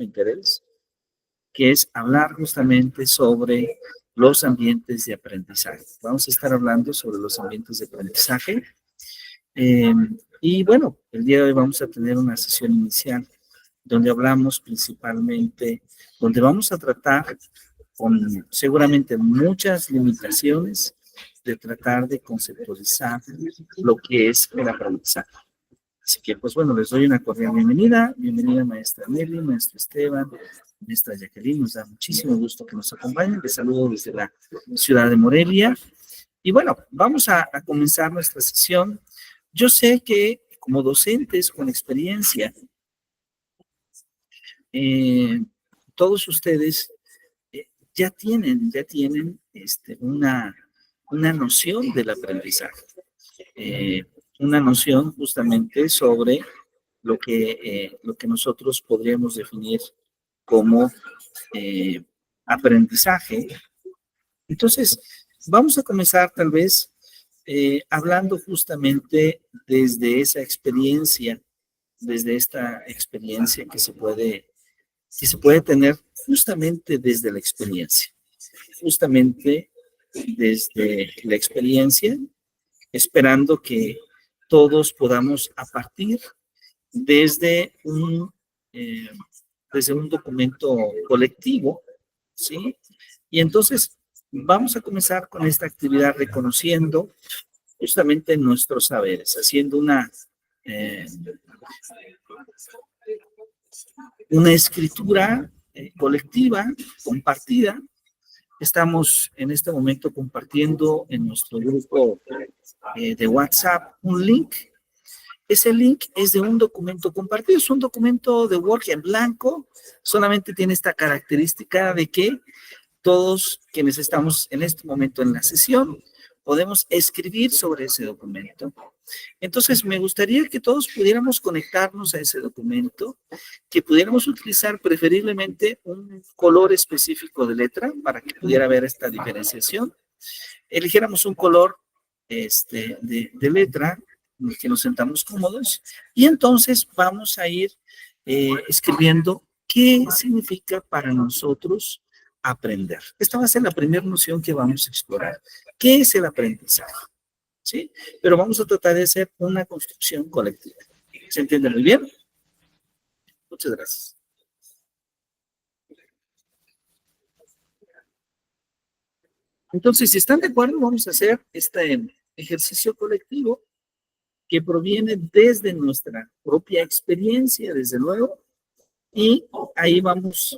interés, que es hablar justamente sobre los ambientes de aprendizaje. Vamos a estar hablando sobre los ambientes de aprendizaje. Y bueno, el día de hoy vamos a tener una sesión inicial donde hablamos principalmente, donde vamos a tratar con seguramente muchas limitaciones de tratar de conceptualizar lo que es el aprendizaje. Así que, pues bueno, les doy una cordial bienvenida. Bienvenida, maestra Nelly, maestro Esteban, maestra Jacqueline. Nos da muchísimo gusto que nos acompañen. Les saludo desde la ciudad de Morelia. Y bueno, vamos a comenzar nuestra sesión. Yo sé que como docentes con experiencia, todos ustedes ya tienen una noción del aprendizaje, una noción justamente sobre lo que nosotros podríamos definir como aprendizaje. Entonces, vamos a comenzar tal vez hablando justamente desde esa experiencia, desde esta experiencia que se puede tener justamente desde la experiencia, justamente desde la experiencia, esperando que todos podamos a partir desde un documento colectivo, ¿sí? Y entonces vamos a comenzar con esta actividad reconociendo justamente nuestros saberes, haciendo una escritura colectiva, compartida. Estamos en este momento compartiendo en nuestro grupo de WhatsApp un link. Ese link es de un documento compartido, es un documento de Word en blanco, solamente tiene esta característica de que todos quienes estamos en este momento en la sesión podemos escribir sobre ese documento. Entonces, me gustaría que todos pudiéramos conectarnos a ese documento, que pudiéramos utilizar preferiblemente un color específico de letra para que pudiera ver esta diferenciación. Eligiéramos un color de letra en el que nos sentamos cómodos y entonces vamos a ir escribiendo qué significa para nosotros aprender. Esta va a ser la primera noción que vamos a explorar. ¿Qué es el aprendizaje? ¿Sí? Pero vamos a tratar de hacer una construcción colectiva. ¿Se entiende muy bien? Muchas gracias. Entonces, si están de acuerdo, vamos a hacer este ejercicio colectivo que proviene desde nuestra propia experiencia, desde luego, y ahí vamos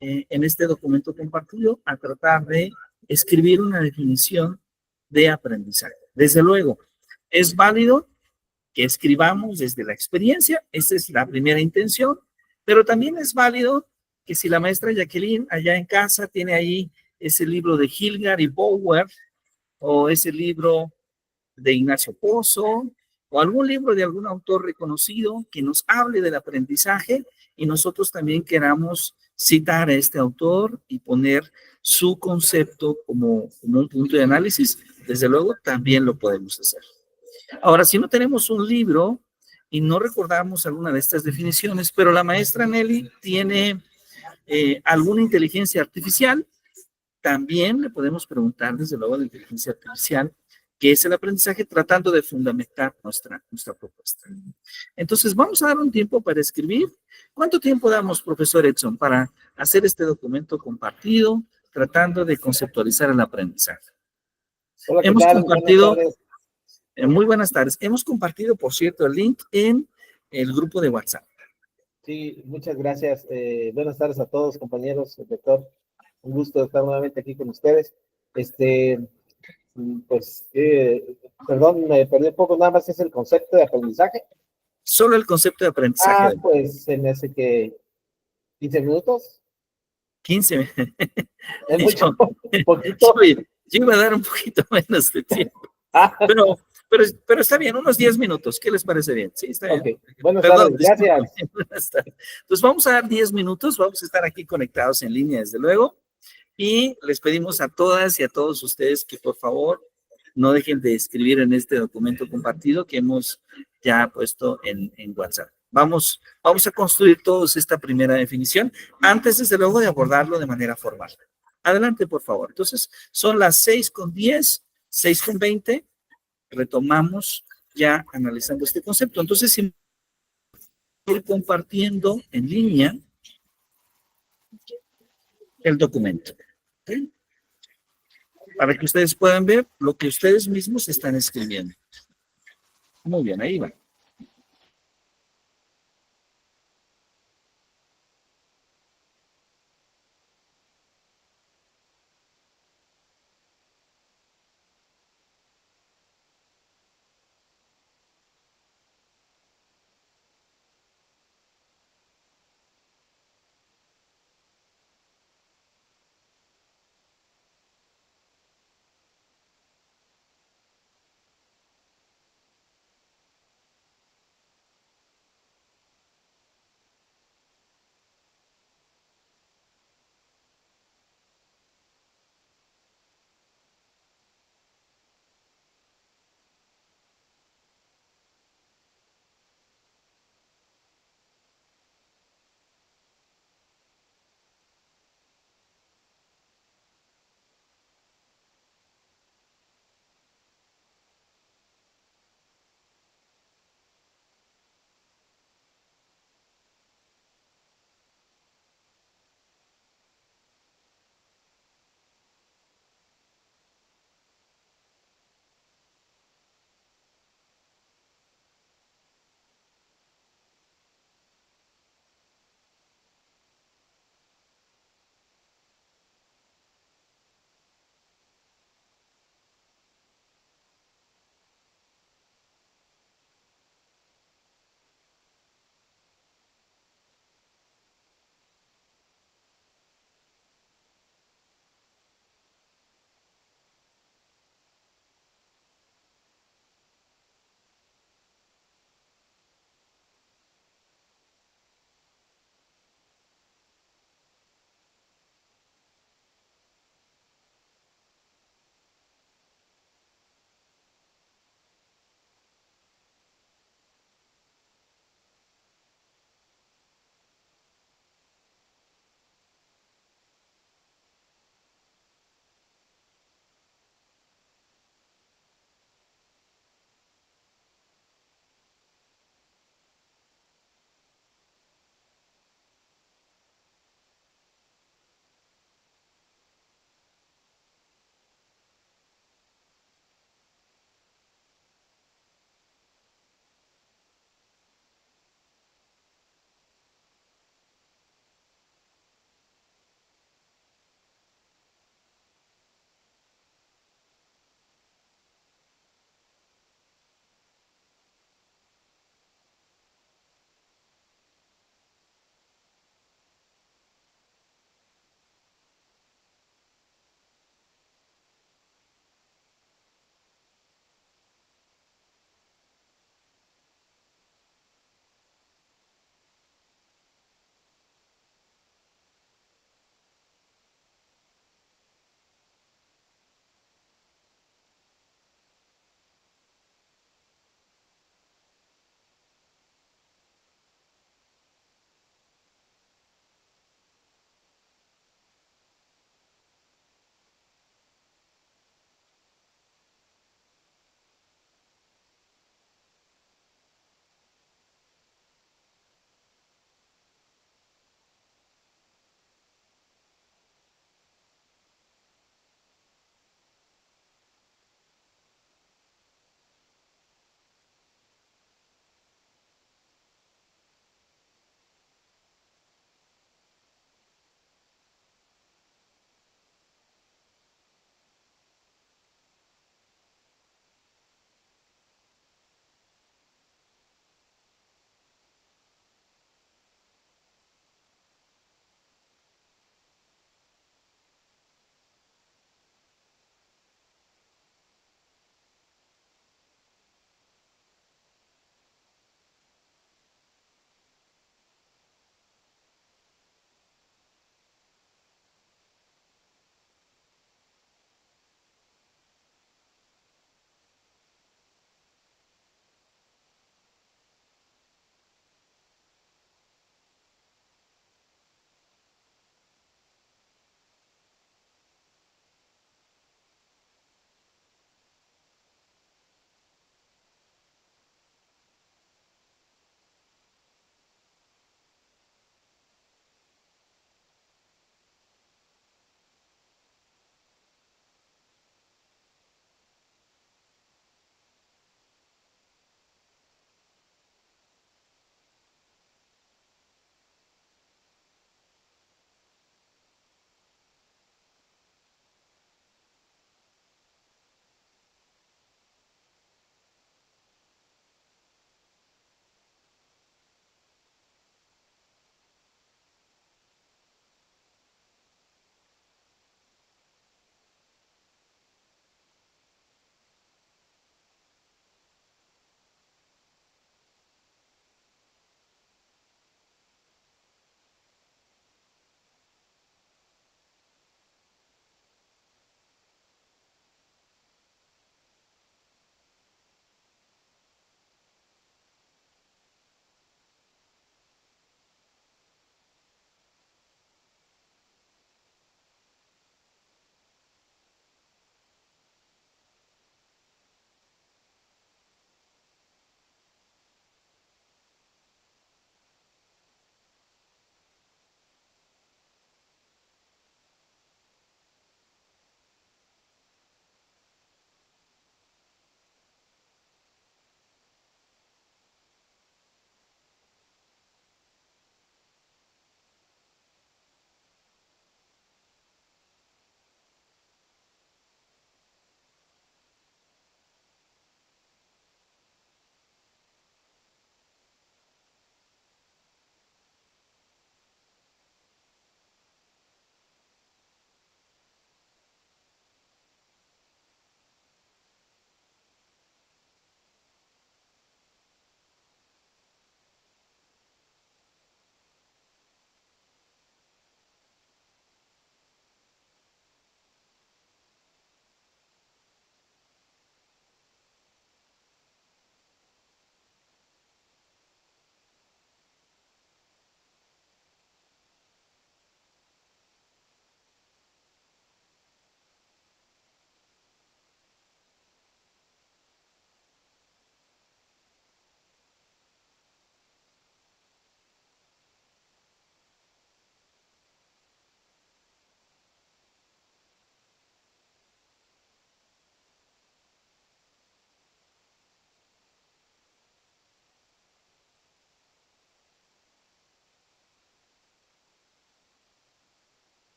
en este documento compartido a tratar de escribir una definición de aprendizaje. Desde luego, es válido que escribamos desde la experiencia, esa es la primera intención, pero también es válido que si la maestra Jacqueline allá en casa tiene ahí ese libro de Hilgard y Bauer, o ese libro de Ignacio Pozo, o algún libro de algún autor reconocido que nos hable del aprendizaje y nosotros también queramos citar a este autor y poner su concepto como un punto de análisis, desde luego también lo podemos hacer. Ahora, si no tenemos un libro y no recordamos alguna de estas definiciones, pero la maestra Nelly tiene alguna inteligencia artificial, también le podemos preguntar desde luego a la inteligencia artificial qué es el aprendizaje, tratando de fundamentar nuestra propuesta. Entonces, vamos a dar un tiempo para escribir. ¿Cuánto tiempo damos, profesor Edson, para hacer este documento compartido, tratando de conceptualizar el aprendizaje? Hola, ¿qué Hemos tal? compartido, muy buenas tardes. Hemos compartido, por cierto, el link en el grupo de WhatsApp. Sí, muchas gracias. Buenas tardes a todos, compañeros, doctor. Un gusto estar nuevamente aquí con ustedes. Perdón, me perdí un poco, nada más es el concepto de aprendizaje. Solo el concepto de aprendizaje. Pues se me hace que 15 minutos. 15. Es mucho, poquito. Yo iba a dar un poquito menos de tiempo. Pero está bien, unos 10 minutos. ¿Qué les parece bien? Sí, está bien. Okay. Buenas tardes, gracias. Buenas tardes. Entonces vamos a dar 10 minutos, vamos a estar aquí conectados en línea, desde luego. Y les pedimos a todas y a todos ustedes que por favor no dejen de escribir en este documento compartido que hemos ya puesto en WhatsApp. Vamos a construir todos esta primera definición antes, desde luego, de abordarlo de manera formal. Adelante, por favor. Entonces, son las 6:10, 6:20. Retomamos ya analizando este concepto. Entonces, si ir compartiendo en línea el documento. ¿Ok? Para que ustedes puedan ver lo que ustedes mismos están escribiendo. Muy bien, ahí va.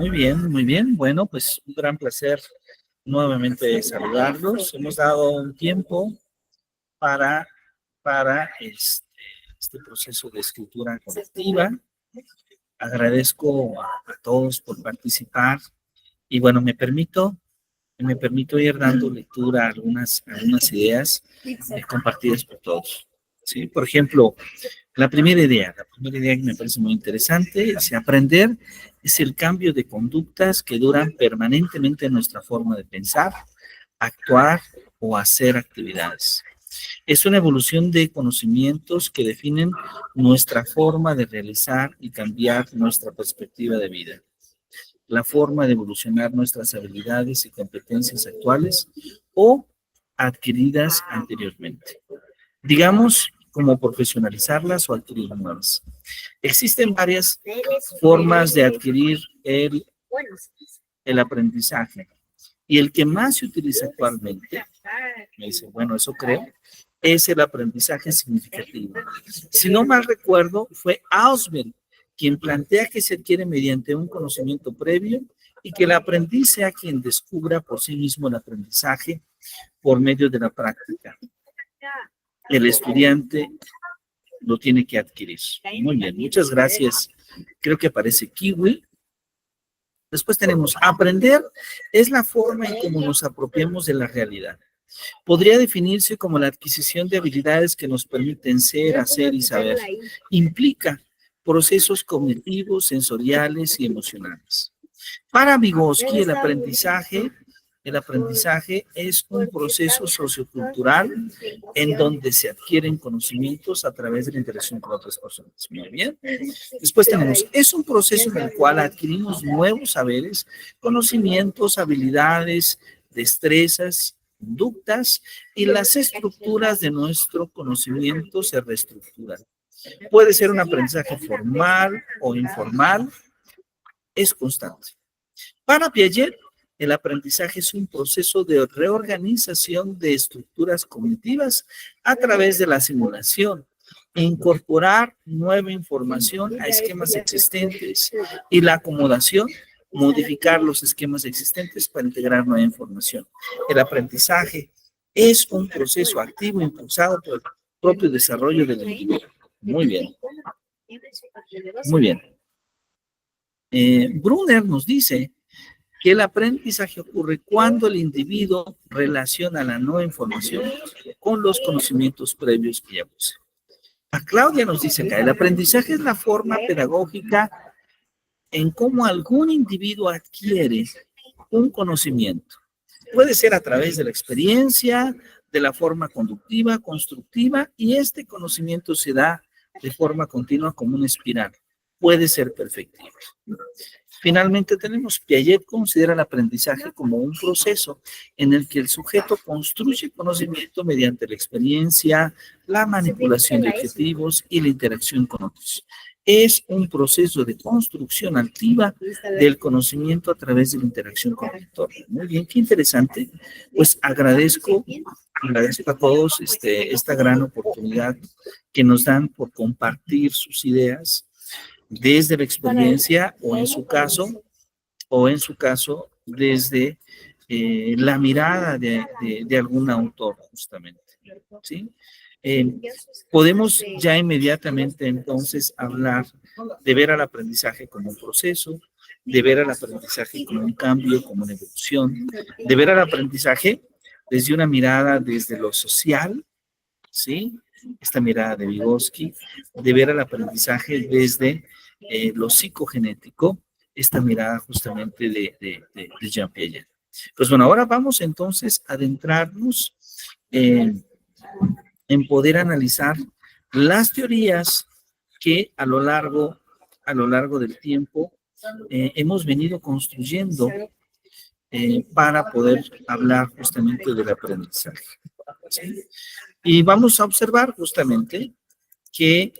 Muy bien, muy bien. Bueno, pues un gran placer nuevamente saludarlos. Hemos dado un tiempo para, para este proceso de escritura colectiva. Agradezco a todos por participar y bueno, me permito ir dando lectura a algunas ideas compartidas por todos. ¿Sí? Por ejemplo, la primera idea que me parece muy interesante es aprender es el cambio de conductas que duran permanentemente en nuestra forma de pensar, actuar o hacer actividades. Es una evolución de conocimientos que definen nuestra forma de realizar y cambiar nuestra perspectiva de vida, la forma de evolucionar nuestras habilidades y competencias actuales o adquiridas anteriormente. Digamos, como profesionalizarlas o adquirir nuevas. Existen varias formas de adquirir el aprendizaje y el que más se utiliza actualmente, me dice, bueno, eso creo, es el aprendizaje significativo. Si no mal recuerdo, fue Ausubel quien plantea que se adquiere mediante un conocimiento previo y que el aprendiz sea quien descubra por sí mismo el aprendizaje por medio de la práctica. El estudiante lo tiene que adquirir. Muy bien, muchas gracias. Creo que aparece Kiwi. Después tenemos aprender es la forma en cómo nos apropiamos de la realidad. Podría definirse como la adquisición de habilidades que nos permiten ser, hacer y saber. Implica procesos cognitivos, sensoriales y emocionales. Para Vygotsky, el aprendizaje es un proceso sociocultural en donde se adquieren conocimientos a través de la interacción con otras personas. Muy bien. Después tenemos, es un proceso en el cual adquirimos nuevos saberes, conocimientos, habilidades, destrezas, conductas y las estructuras de nuestro conocimiento se reestructuran. Puede ser un aprendizaje formal o informal, es constante. Para Piaget, el aprendizaje es un proceso de reorganización de estructuras cognitivas a través de la simulación, incorporar nueva información a esquemas existentes y la acomodación, modificar los esquemas existentes para integrar nueva información. El aprendizaje es un proceso activo impulsado por el propio desarrollo del individuo. Muy bien. Muy bien. Brunner nos dice que el aprendizaje ocurre cuando el individuo relaciona la nueva información con los conocimientos previos que ya posee. A Claudia nos dice acá, el aprendizaje es la forma pedagógica en cómo algún individuo adquiere un conocimiento. Puede ser a través de la experiencia, de la forma conductiva, constructiva, y este conocimiento se da de forma continua como una espiral. Puede ser perfectible. Finalmente tenemos, Piaget considera el aprendizaje como un proceso en el que el sujeto construye conocimiento mediante la experiencia, la manipulación de objetivos y la interacción con otros. Es un proceso de construcción activa del conocimiento a través de la interacción con el entorno. Muy bien, qué interesante. Pues agradezco a todos esta gran oportunidad que nos dan por compartir sus ideas desde la experiencia o en su caso desde la mirada de algún autor justamente, ¿sí? Podemos ya inmediatamente entonces hablar de ver al aprendizaje como un proceso, de ver al aprendizaje como un cambio, como una evolución, de ver al aprendizaje desde una mirada desde lo social, ¿sí? Esta mirada de Vygotsky, de ver al aprendizaje desde lo psicogenético, esta mirada justamente de Jean Piaget. Pues bueno, ahora vamos entonces a adentrarnos en poder analizar las teorías que a lo largo del tiempo hemos venido construyendo para poder hablar justamente del aprendizaje. ¿Sí? Y vamos a observar justamente que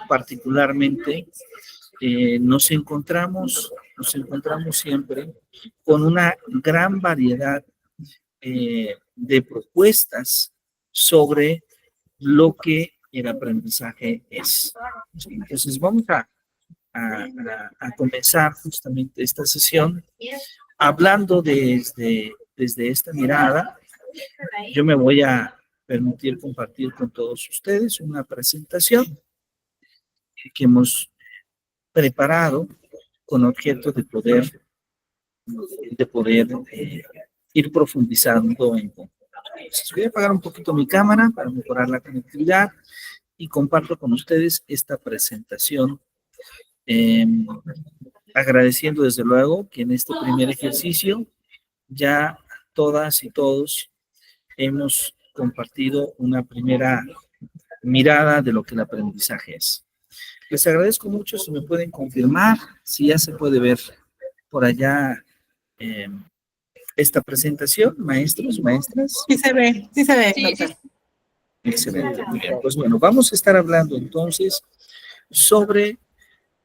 particularmente nos encontramos siempre con una gran variedad de propuestas sobre lo que el aprendizaje es. Entonces vamos a a comenzar justamente esta sesión hablando desde esta mirada. Yo me voy a permitir compartir con todos ustedes una presentación que hemos preparado con objeto de poder ir profundizando en conjunto. Entonces, voy a apagar un poquito mi cámara para mejorar la conectividad y comparto con ustedes esta presentación, agradeciendo desde luego que en este primer ejercicio ya todas y todos hemos compartido una primera mirada de lo que el aprendizaje es. Les agradezco mucho si me pueden confirmar, si ya se puede ver por allá esta presentación, maestros, maestras. Sí se ve, sí se ve. Sí. Doctor. Excelente, muy bien. Pues bueno, vamos a estar hablando entonces sobre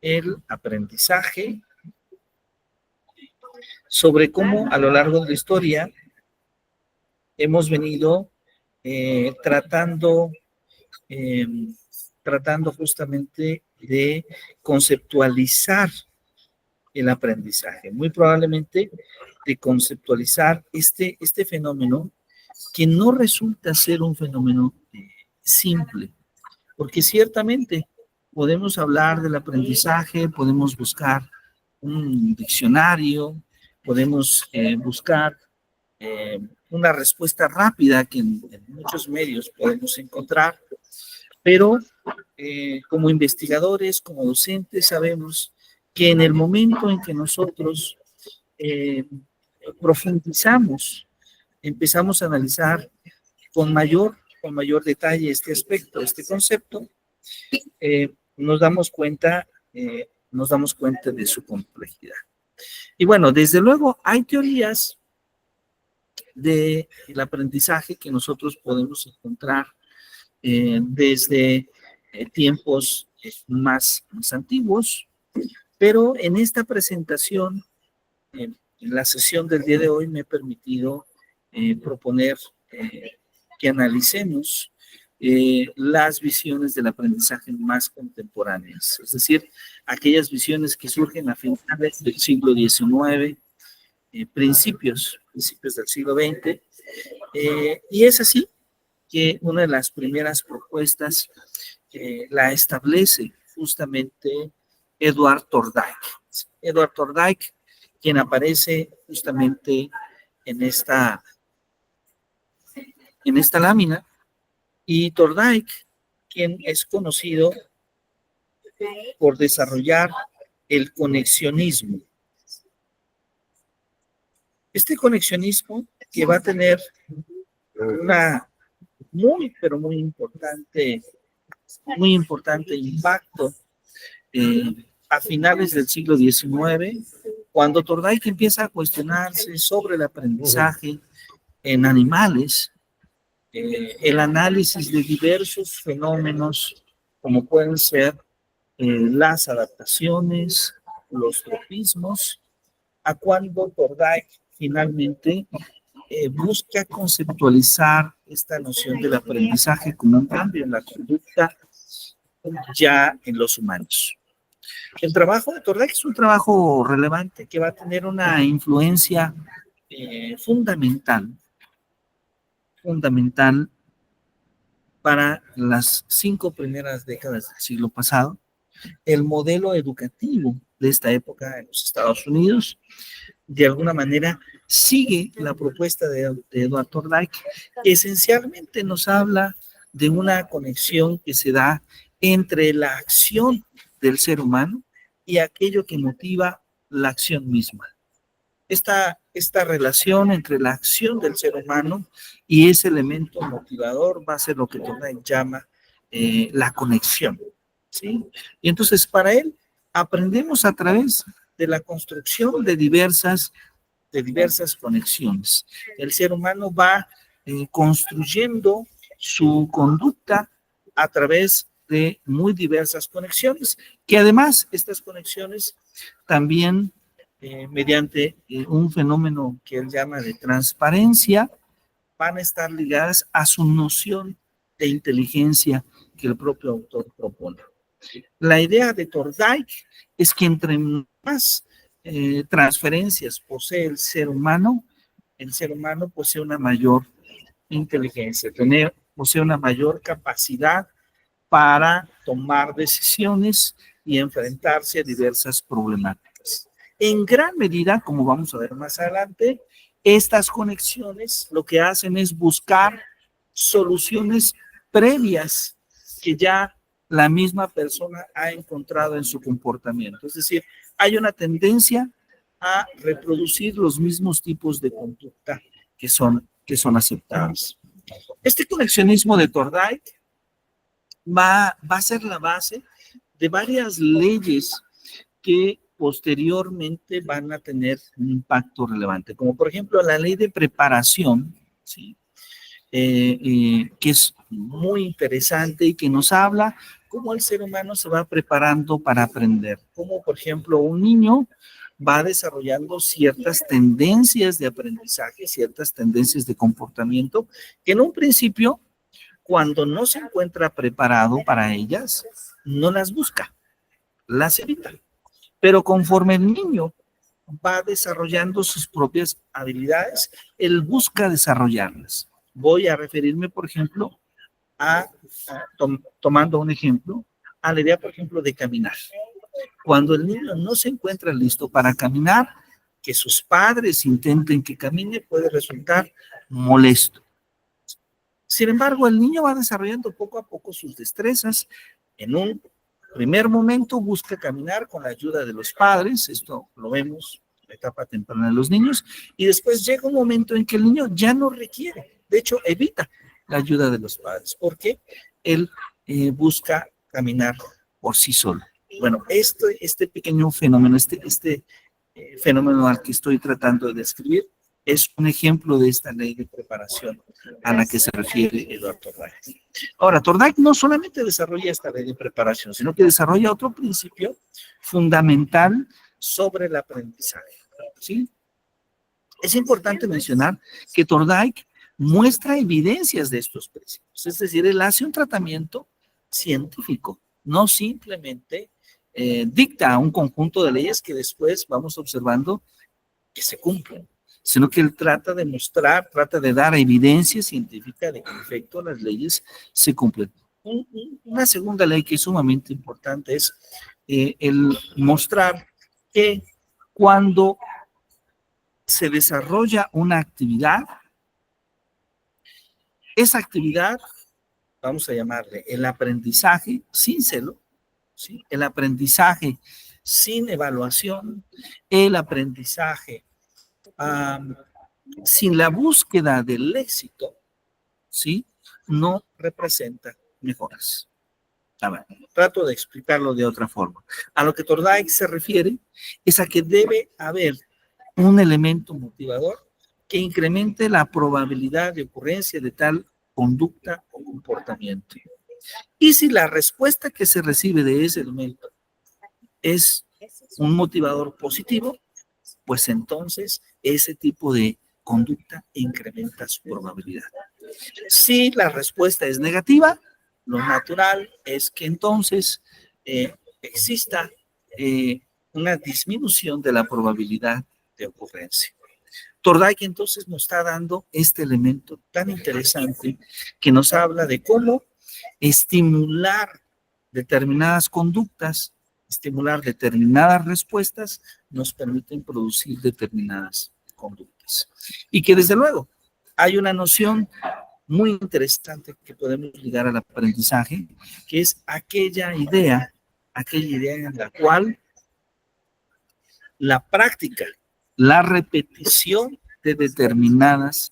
el aprendizaje, sobre cómo a lo largo de la historia hemos venido tratando justamente de conceptualizar el aprendizaje, muy probablemente de conceptualizar este fenómeno que no resulta ser un fenómeno simple, porque ciertamente podemos hablar del aprendizaje, podemos buscar un diccionario, podemos buscar una respuesta rápida que en muchos medios podemos encontrar, pero como investigadores, como docentes, sabemos que en el momento en que nosotros profundizamos, empezamos a analizar con mayor detalle este aspecto, este concepto, nos damos cuenta de su complejidad. Y bueno, desde luego hay teorías del aprendizaje que nosotros podemos encontrar desde tiempos más antiguos, pero en esta presentación, en la sesión del día de hoy, me he permitido proponer que analicemos las visiones del aprendizaje más contemporáneas, es decir, aquellas visiones que surgen a finales del siglo XIX, principios del siglo XX, y es así que una de las primeras propuestas la establece justamente Edward Thorndike. Edward Thorndike, quien aparece justamente en esta lámina, y Thorndike, quien es conocido por desarrollar el conexionismo. Este conexionismo que va a tener una pero muy importante impacto a finales del siglo XIX, cuando Thorndike empieza a cuestionarse sobre el aprendizaje en animales, el análisis de diversos fenómenos, como pueden ser las adaptaciones, los tropismos, a cuando Thorndike finalmente busca conceptualizar esta noción del aprendizaje como un cambio en la conducta ya en los humanos. El trabajo de Thorndike es un trabajo relevante que va a tener una influencia fundamental para las 5 primeras décadas del siglo pasado. El modelo educativo de esta época en los Estados Unidos, de alguna manera, sigue la propuesta de Edward Thorndike, que esencialmente nos habla de una conexión que se da entre la acción del ser humano y aquello que motiva la acción misma. Esta relación entre la acción del ser humano y ese elemento motivador va a ser lo que Thorndike llama la conexión, ¿sí? Y entonces, para él, aprendemos a través de la construcción de diversas conexiones. El ser humano va construyendo su conducta a través de muy diversas conexiones, que además estas conexiones también mediante un fenómeno que él llama de transparencia, van a estar ligadas a su noción de inteligencia que el propio autor propone. La idea de Thorndike es que entre más transferencias posee el ser humano posee una mayor inteligencia, posee una mayor capacidad para tomar decisiones y enfrentarse a diversas problemáticas. En gran medida, como vamos a ver más adelante, estas conexiones lo que hacen es buscar soluciones previas que ya la misma persona ha encontrado en su comportamiento. Es decir, hay una tendencia a reproducir los mismos tipos de conducta que son aceptables. Este conexionismo de Thorndike va a ser la base de varias leyes que posteriormente van a tener un impacto relevante, como por ejemplo la ley de preparación, ¿sí? Que es muy interesante y que nos habla cómo el ser humano se va preparando para aprender, como por ejemplo un niño va desarrollando ciertas tendencias de aprendizaje, ciertas tendencias de comportamiento, que en un principio, cuando no se encuentra preparado para ellas, no las busca, las evita. Pero conforme el niño va desarrollando sus propias habilidades, él busca desarrollarlas. Voy a referirme, por ejemplo, tomando un ejemplo, a la idea, por ejemplo, de caminar. Cuando el niño no se encuentra listo para caminar, que sus padres intenten que camine puede resultar molesto. Sin embargo, el niño va desarrollando poco a poco sus destrezas. En un primer momento busca caminar con la ayuda de los padres, esto lo vemos en la etapa temprana de los niños, y después llega un momento en que el niño ya no requiere, de hecho evita la ayuda de los padres, porque él busca caminar por sí solo. Bueno, este pequeño fenómeno, fenómeno al que estoy tratando de describir, es un ejemplo de esta ley de preparación a la que se refiere Edward Thorndike. Ahora, Thorndike no solamente desarrolla esta ley de preparación, sino que desarrolla otro principio fundamental sobre el aprendizaje, ¿sí? Es importante mencionar que Thorndike muestra evidencias de estos principios, es decir, él hace un tratamiento científico, no simplemente dicta un conjunto de leyes que después vamos observando que se cumplen, sino que él trata de mostrar, trata de dar evidencia científica de que en efecto las leyes se cumplen. Una segunda ley que es sumamente importante es el mostrar que cuando se desarrolla una actividad, esa actividad, vamos a llamarle el aprendizaje sin celo, ¿sí? El aprendizaje sin evaluación, el aprendizaje sin la búsqueda del éxito, ¿sí? No representa mejoras. A ver, trato de explicarlo de otra forma. A lo que Thorndike se refiere es a que debe haber un elemento motivador que incremente la probabilidad de ocurrencia de tal conducta o comportamiento. Y si la respuesta que se recibe de ese elemento es un motivador positivo, pues entonces ese tipo de conducta incrementa su probabilidad. Si la respuesta es negativa, lo natural es que entonces exista una disminución de la probabilidad de ocurrencia. Thorndike entonces nos está dando este elemento tan interesante que nos habla de cómo estimular determinadas conductas, estimular determinadas respuestas, nos permiten producir determinadas conductas. Y que desde luego hay una noción muy interesante que podemos ligar al aprendizaje, que es aquella idea en la cual la práctica, la repetición de determinadas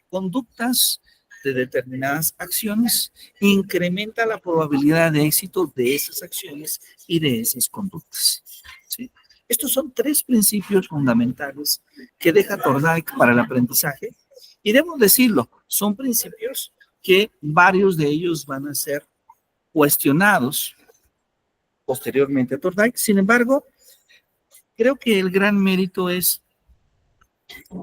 conductas, de determinadas acciones, incrementa la probabilidad de éxito de esas acciones y de esas conductas, ¿sí? Estos son tres principios fundamentales que deja Thorndike para el aprendizaje y debo decirlo, son principios que varios de ellos van a ser cuestionados posteriormente a Thorndike. Sin embargo, creo que el gran mérito es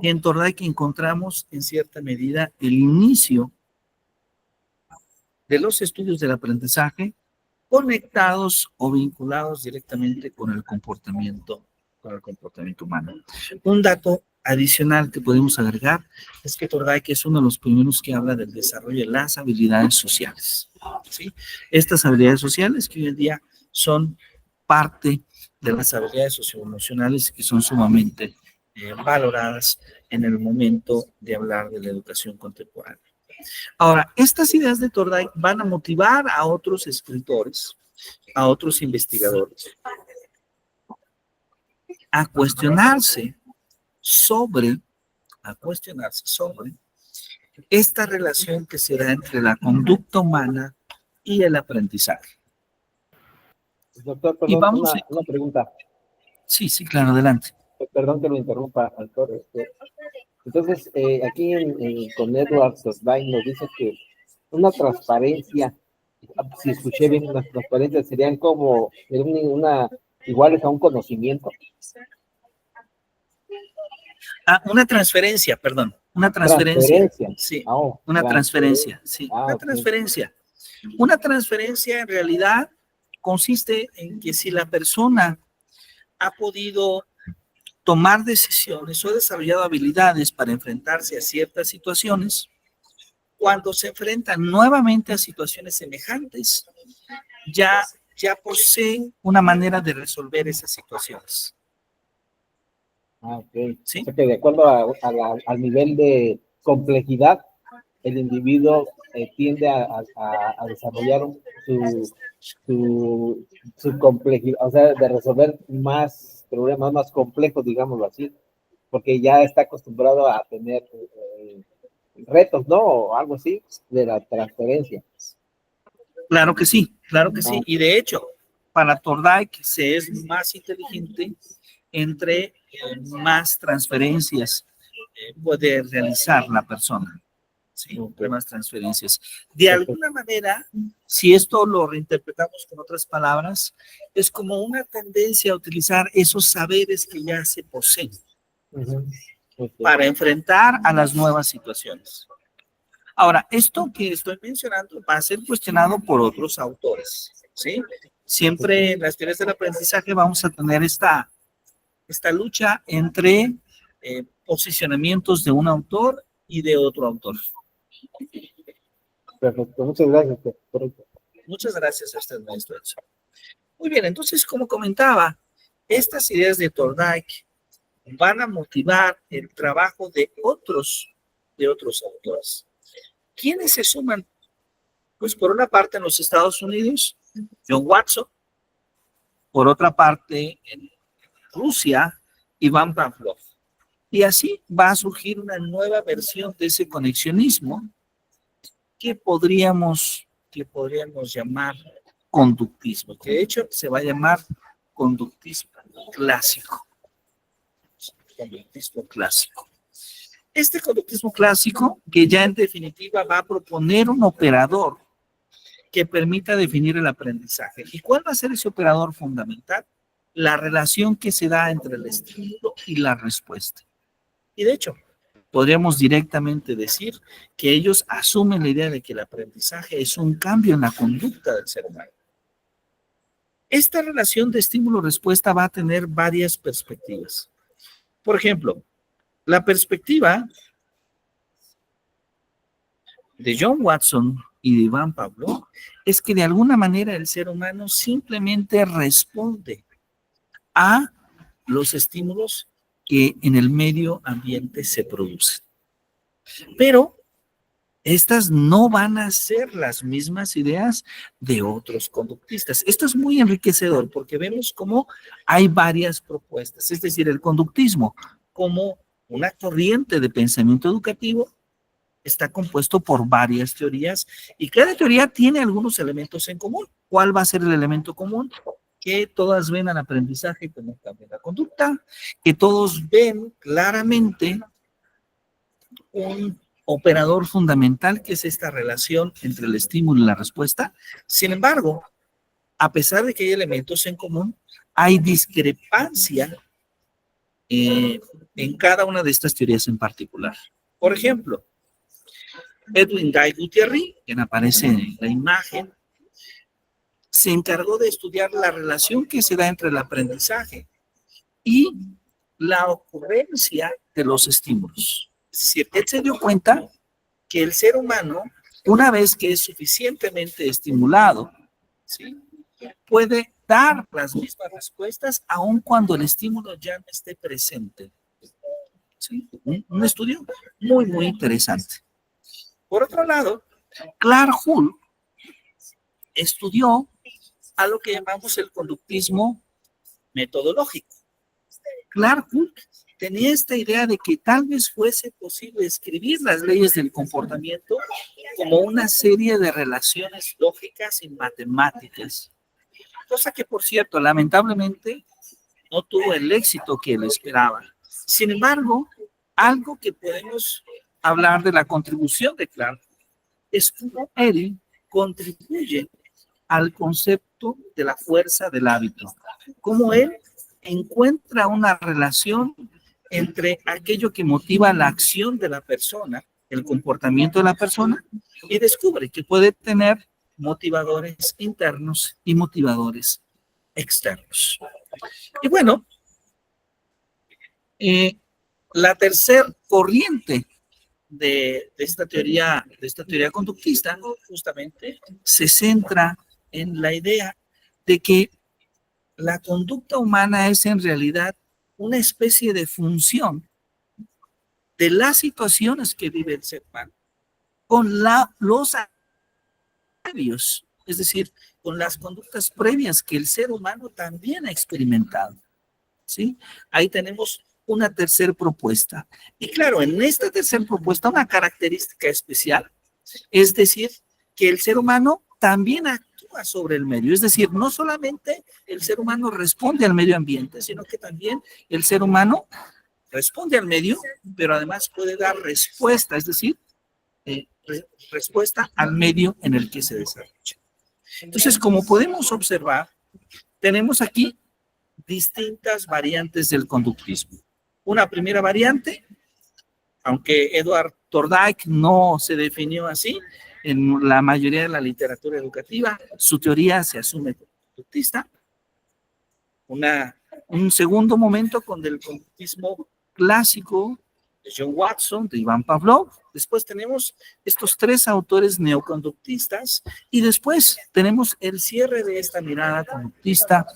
que en Thorndike encontramos en cierta medida el inicio de los estudios del aprendizaje conectados o vinculados directamente con el comportamiento humano. Un dato adicional que podemos agregar es que Thorndike es uno de los primeros que habla del desarrollo de las habilidades sociales, ¿sí? Estas habilidades sociales que hoy en día son parte de las habilidades socioemocionales que son sumamente valoradas en el momento de hablar de la educación contemporánea. Ahora, estas ideas de Thorndike van a motivar a otros escritores, a otros investigadores, a cuestionarse sobre esta relación que se da entre la conducta humana y el aprendizaje. Doctor, Y perdón, vamos una pregunta. Sí, claro, adelante. Perdón que lo interrumpa, doctor. Entonces, aquí con Edward Thorndike nos dice que una transparencia, si escuché bien, las transparencias serían como iguales a un conocimiento. Una transferencia, perdón. Una transferencia. Sí, una transferencia. Sí, una transferencia. Una transferencia en realidad consiste en que si la persona ha podido tomar decisiones o ha desarrollado habilidades para enfrentarse a ciertas situaciones, cuando se enfrentan nuevamente a situaciones semejantes, ya posee una manera de resolver esas situaciones. Ok. ¿Sí? O sea que de acuerdo al nivel de complejidad, el individuo tiende a desarrollar su complejidad, o sea, de resolver más problemas más complejos, digámoslo así, porque ya está acostumbrado a tener retos, ¿no? O algo así, de la transferencia. Claro que sí, claro que sí. Y de hecho, para Thorndike se es más inteligente entre más transferencias puede realizar la persona. Sí, entre más transferencias. De alguna manera, si esto lo reinterpretamos con otras palabras, es como una tendencia a utilizar esos saberes que ya se poseen para enfrentar a las nuevas situaciones. Ahora, esto que estoy mencionando va a ser cuestionado por otros autores, ¿sí? Siempre en las teorías del aprendizaje vamos a tener esta lucha entre posicionamientos de un autor y de otro autor. Perfecto, muchas gracias. Muchas gracias a usted, maestro Edson. Muy bien, entonces, como comentaba, estas ideas de Thorndike van a motivar el trabajo de otros autores. ¿Quiénes se suman? Pues por una parte en los Estados Unidos, John Watson, por otra parte en Rusia, Iván Pavlov. Y así va a surgir una nueva versión de ese conexionismo que podríamos llamar conductismo, que de hecho se va a llamar conductismo clásico. Conductismo clásico. Este conductismo clásico, que ya en definitiva va a proponer un operador que permita definir el aprendizaje. ¿Y cuál va a ser ese operador fundamental? La relación que se da entre el estímulo y la respuesta. Y de hecho, podríamos directamente decir que ellos asumen la idea de que el aprendizaje es un cambio en la conducta del ser humano. Esta relación de estímulo-respuesta va a tener varias perspectivas. Por ejemplo, la perspectiva de John Watson y de Iván Pavlov es que de alguna manera el ser humano simplemente responde a los estímulos que en el medio ambiente se producen. Pero estas no van a ser las mismas ideas de otros conductistas. Esto es muy enriquecedor porque vemos cómo hay varias propuestas, es decir, el conductismo como una corriente de pensamiento educativo está compuesto por varias teorías y cada teoría tiene algunos elementos en común. ¿Cuál va a ser el elemento común? Que todas ven al aprendizaje como cambia la conducta, que todos ven claramente un operador fundamental que es esta relación entre el estímulo y la respuesta. Sin embargo, a pesar de que hay elementos en común, hay discrepancia en cada una de estas teorías en particular. Por ejemplo, Edwin Guy Gutierrez, quien aparece en la imagen, se encargó de estudiar la relación que se da entre el aprendizaje y la ocurrencia de los estímulos. Es decir, él se dio cuenta que el ser humano, una vez que es suficientemente estimulado, ¿sí?, puede dar las mismas respuestas aun cuando el estímulo ya no esté presente. ¿Sí? Un estudio muy, muy interesante. Por otro lado, Clark Hull estudió a lo que llamamos el conductismo metodológico. Clark Hull tenía esta idea de que tal vez fuese posible escribir las leyes del comportamiento como una serie de relaciones lógicas y matemáticas, cosa que, por cierto, lamentablemente no tuvo el éxito que él esperaba. Sin embargo, algo que podemos hablar de la contribución de Clark es cómo él contribuye al concepto de la fuerza del hábito, cómo él encuentra una relación entre aquello que motiva la acción de la persona, el comportamiento de la persona, y descubre que puede tener motivadores internos y motivadores externos. Y bueno, la tercer corriente de esta teoría conductista justamente se centra en la idea de que la conducta humana es en realidad una especie de función de las situaciones que vive el ser humano con los previos, es decir, con las conductas previas que el ser humano también ha experimentado. ¿Sí? Ahí tenemos una tercera propuesta. Y claro, en esta tercera propuesta, una característica especial, es decir, que el ser humano también actúa sobre el medio. Es decir, no solamente el ser humano responde al medio ambiente, sino que también el ser humano responde al medio, pero además puede dar respuesta, es decir, respuesta al medio en el que se desarrolla. Entonces, como podemos observar, tenemos aquí distintas variantes del conductismo. Una primera variante, aunque Edward Thorndike no se definió así, en la mayoría de la literatura educativa, su teoría se asume conductista. Un segundo momento con el conductismo clásico de John Watson, de Ivan Pavlov. Después tenemos estos tres autores neoconductistas y después tenemos el cierre de esta mirada conductista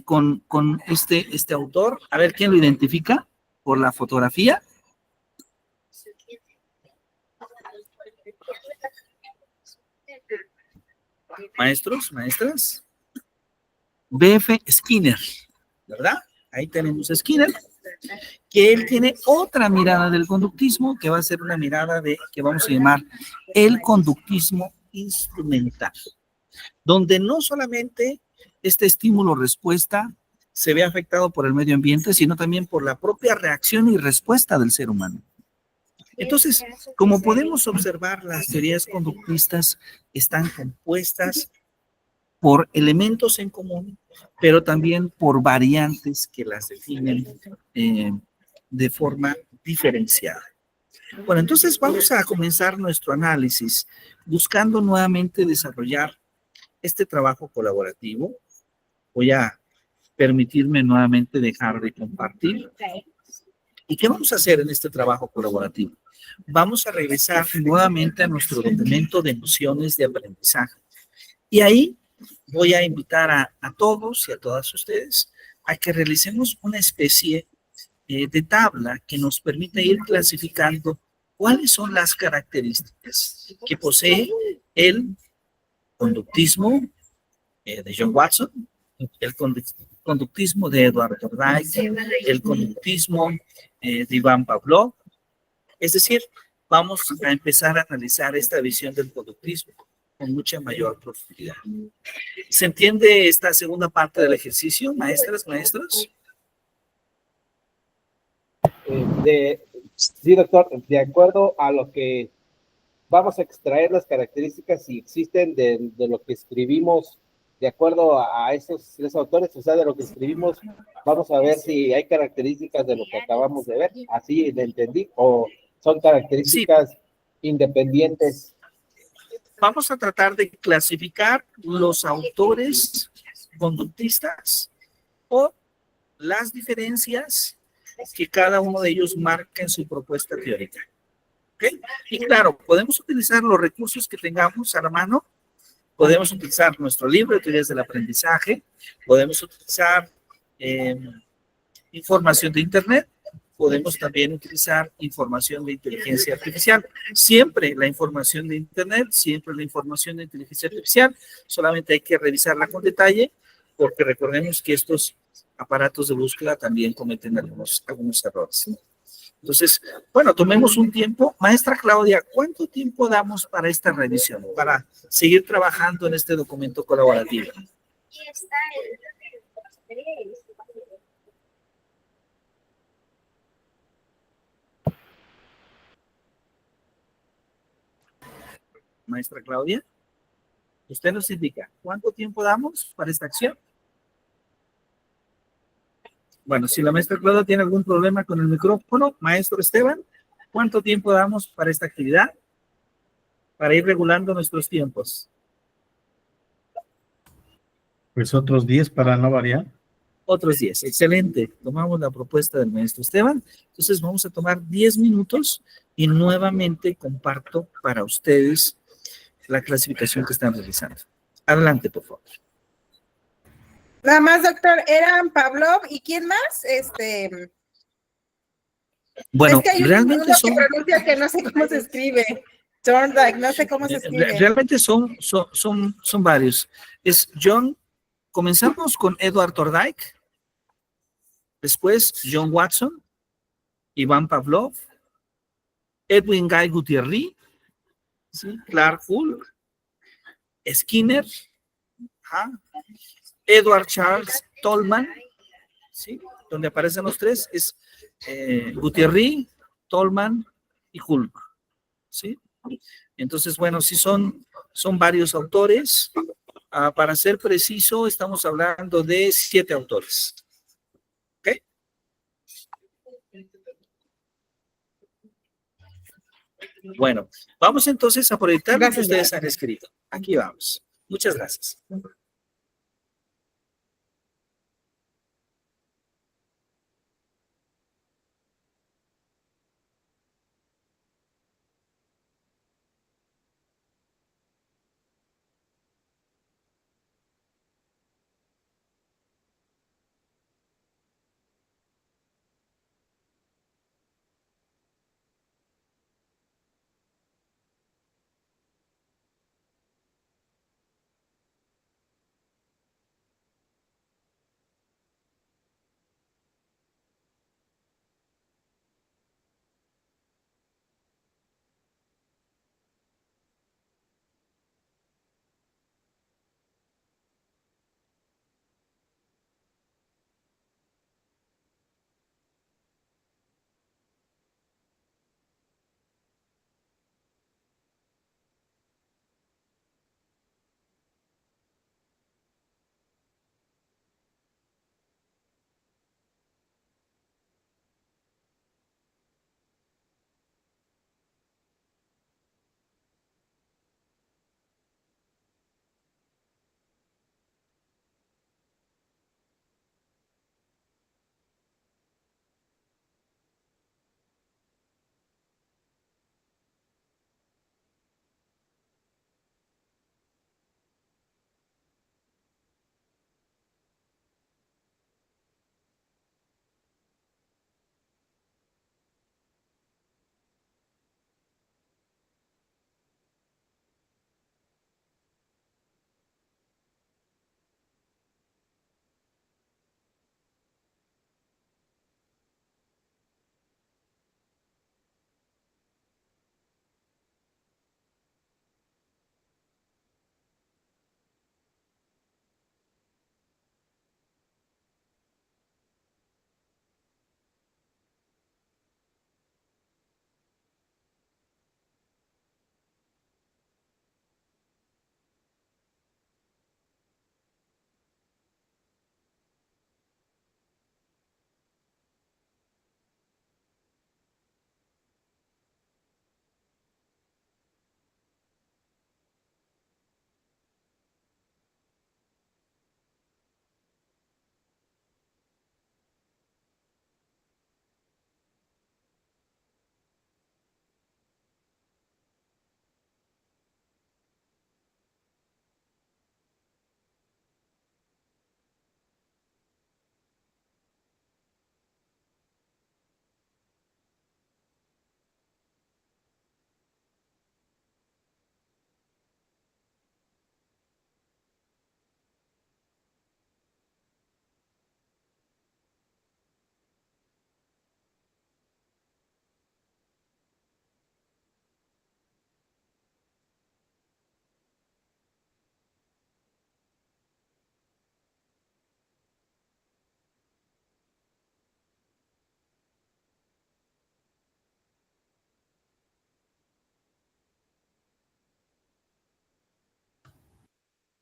con este autor. A ver quién lo identifica por la fotografía. Maestros, maestras. B.F. Skinner, ¿verdad? Ahí tenemos a Skinner, que él tiene otra mirada del conductismo, que va a ser una mirada que vamos a llamar el conductismo instrumental, donde no solamente este estímulo-respuesta se ve afectado por el medio ambiente, sino también por la propia reacción y respuesta del ser humano. Entonces, como podemos observar, las teorías conductistas están compuestas por elementos en común, pero también por variantes que las definen de forma diferenciada. Bueno, entonces vamos a comenzar nuestro análisis buscando nuevamente desarrollar este trabajo colaborativo. Voy a permitirme nuevamente dejar de compartir. ¿Y qué vamos a hacer en este trabajo colaborativo? Vamos a regresar nuevamente a nuestro documento de nociones de aprendizaje. Y ahí voy a invitar a todos y a todas ustedes a que realicemos una especie de tabla que nos permita ir clasificando cuáles son las características que posee el conductismo de John Watson, el conductismo de Edward Thorndike, el conductismo de Ivan Pavlov. Es decir, vamos a empezar a analizar esta visión del conductismo con mucha mayor profundidad. ¿Se entiende esta segunda parte del ejercicio, maestras, maestros? Sí, doctor, de acuerdo a lo que vamos a extraer las características si existen de lo que escribimos, de acuerdo a esos tres autores, o sea, de lo que escribimos, vamos a ver si hay características de lo que acabamos de ver, así le entendí, o son características independientes. vamos a tratar de clasificar los autores conductistas o las diferencias que cada uno de ellos marca en su propuesta teórica. ¿Okay? Y claro, podemos utilizar los recursos que tengamos a la mano, podemos utilizar nuestro libro de teorías del aprendizaje, podemos utilizar información de Internet, podemos también utilizar información de inteligencia artificial. Siempre la información de Internet, siempre la información de inteligencia artificial, solamente hay que revisarla con detalle, porque recordemos que estos aparatos de búsqueda también cometen algunos errores. Entonces, bueno, tomemos un tiempo. Maestra Claudia, ¿cuánto tiempo damos para esta revisión, para seguir trabajando en este documento colaborativo? Maestra Claudia, usted nos indica, ¿cuánto tiempo damos para esta acción? Bueno, si la maestra Claudia tiene algún problema con el micrófono, maestro Esteban, ¿cuánto tiempo damos para esta actividad? Para ir regulando nuestros tiempos. Pues otros 10 para no variar. Otros 10, excelente. Tomamos la propuesta del maestro Esteban. Entonces vamos a tomar 10 minutos y nuevamente comparto para ustedes la clasificación que están realizando. Adelante, por favor. Nada más, doctor, eran Pavlov y ¿quién más? Bueno, es que hay realmente uno son... que pronuncia que no sé cómo se escribe. Thorndike, no sé cómo se escribe. Realmente son varios. Es John, comenzamos con Edward Thorndike, después John Watson, Iván Pavlov, Edwin Guy Gutierrez, ¿sí? Clark Hull, Skinner, Edward Charles Tolman, ¿sí? Donde aparecen los tres es Gutierrez, Tolman y Hulk, ¿sí? Entonces, bueno, sí son varios autores. Para ser preciso, estamos hablando de 7 autores. ¿Ok? Bueno, vamos entonces a proyectar lo que ustedes han escrito. Aquí vamos. Muchas gracias.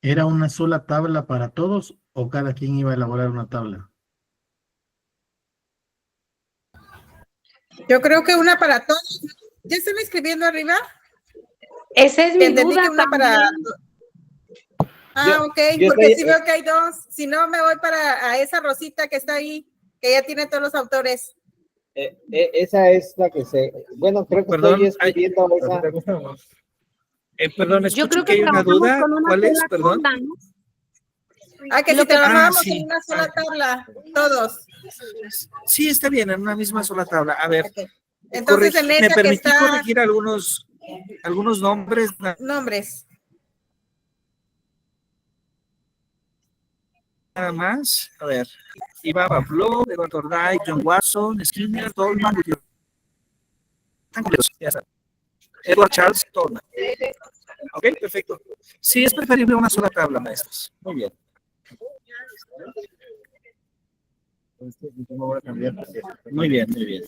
¿Era una sola tabla para todos o cada quien iba a elaborar una tabla? Yo creo que una para todos. ¿Ya están escribiendo arriba? Esa es Que mi entendí duda que una para... también. Ah, ok, yo porque estoy, sí veo que hay dos. Si no, me voy para a esa Rosita que está ahí, que ya tiene todos los autores. esa es la que bueno, creo que Perdón, estoy escribiendo esa. perdón, Yo escucho creo que que hay una trabajamos duda. con una ¿Cuál es? sola Perdón. tabla, ¿no? Ah, que Lo si que- trabajábamos sí. en una sola tabla, todos. Sí, está bien, en una misma sola tabla. A ver, Ok. Entonces, en ¿me esa que permití está corregir algunos nombres nombres. nada más? A ver, Iván Pavlov, Edward Torday, John Watson, Skinner, Tolman, ya está. Edward Charles Tolman. Ok, perfecto. Sí, es preferible una sola tabla, maestros. Muy bien. Muy bien, muy bien.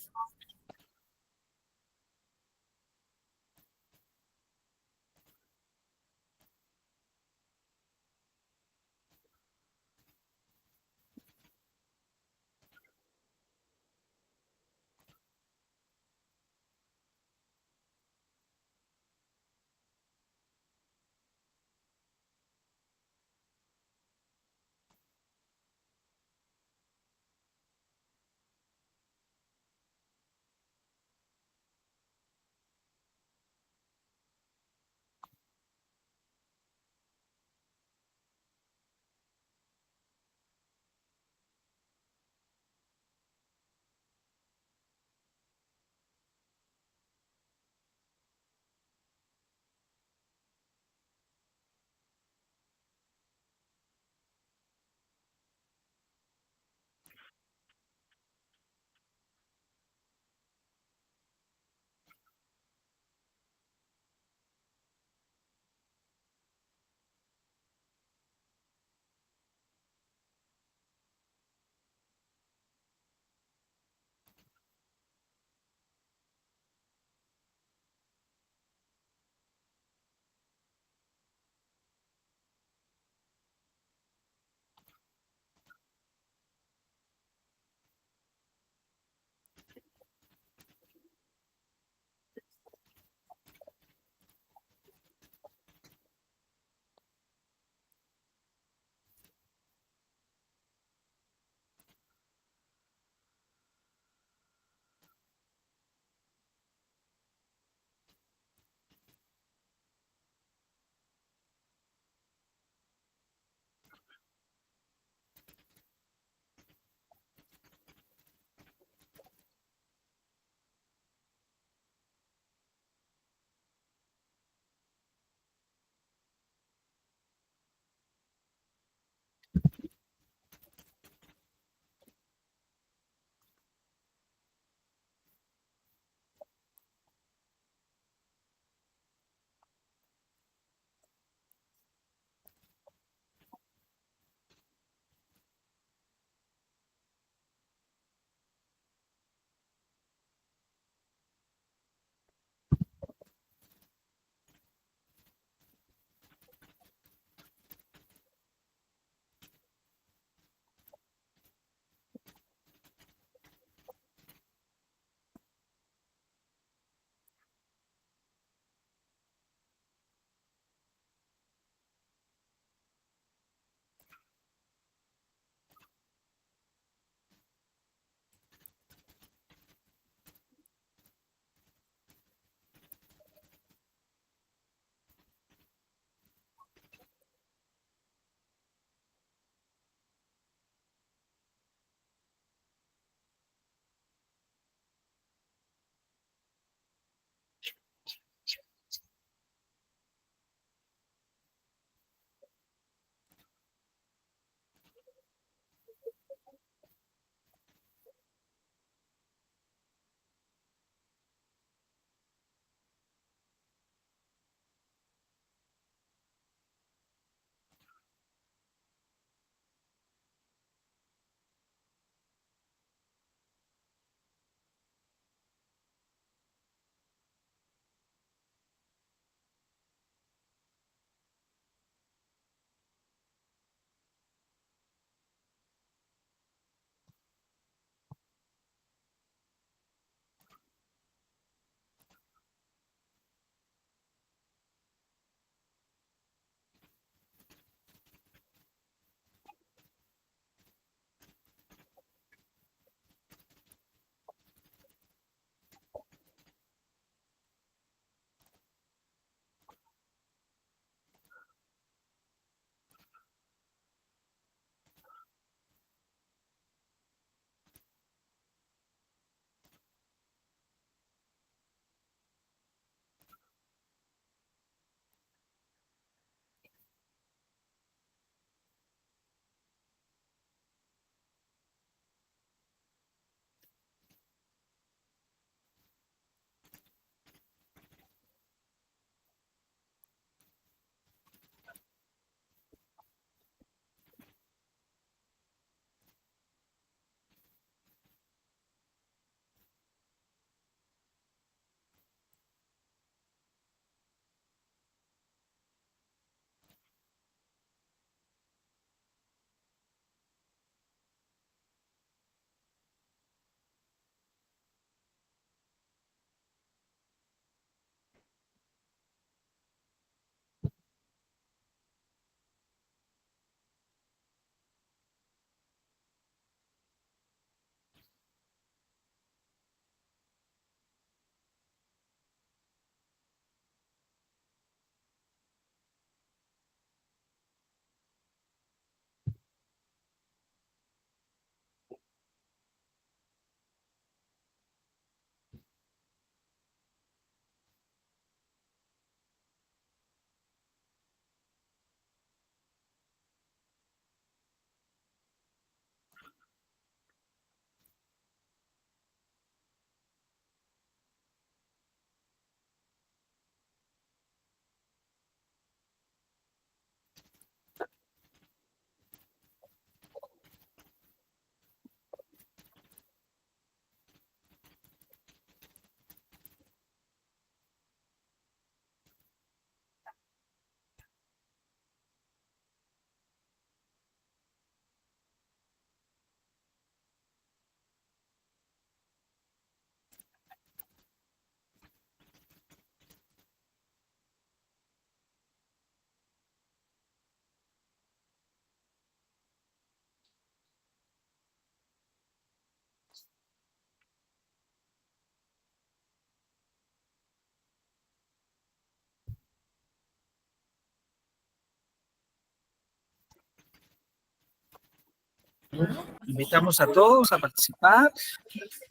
Invitamos a todos a participar,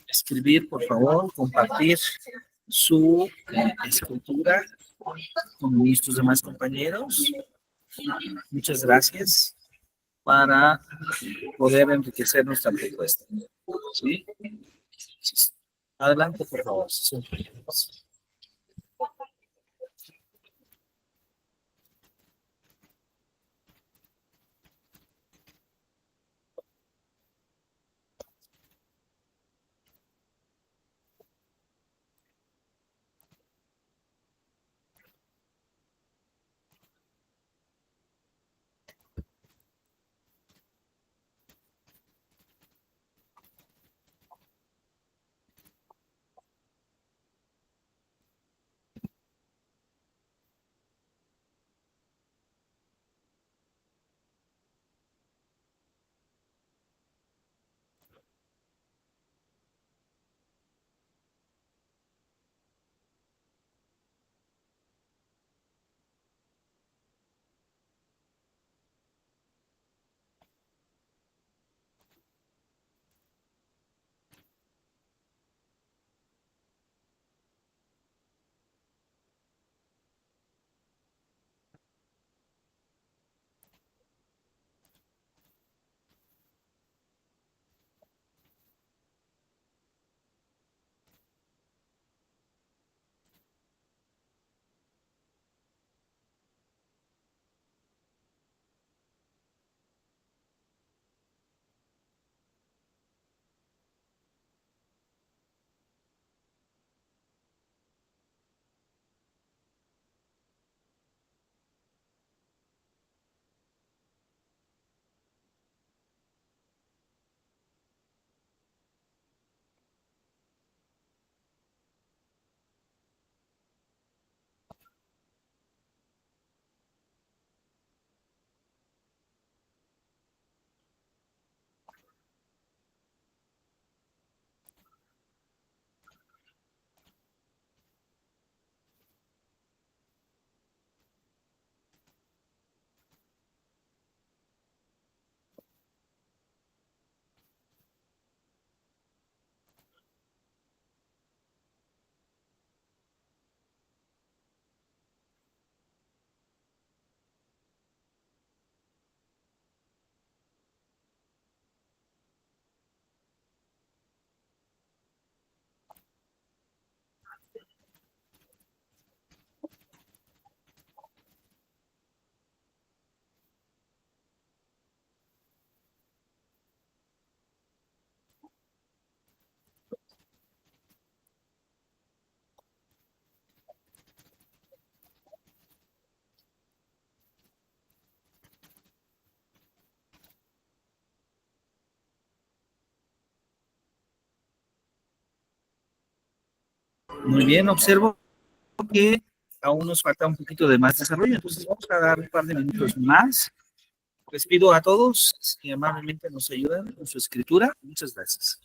escribir, por favor, compartir su escritura con nuestros demás compañeros. Muchas gracias para poder enriquecer nuestra propuesta. ¿Sí? Adelante, por favor. Sí. Muy bien, observo que aún nos falta un poquito de más desarrollo, entonces vamos a dar un par de minutos más. Les pido a todos que amablemente nos ayuden con su escritura. Muchas gracias.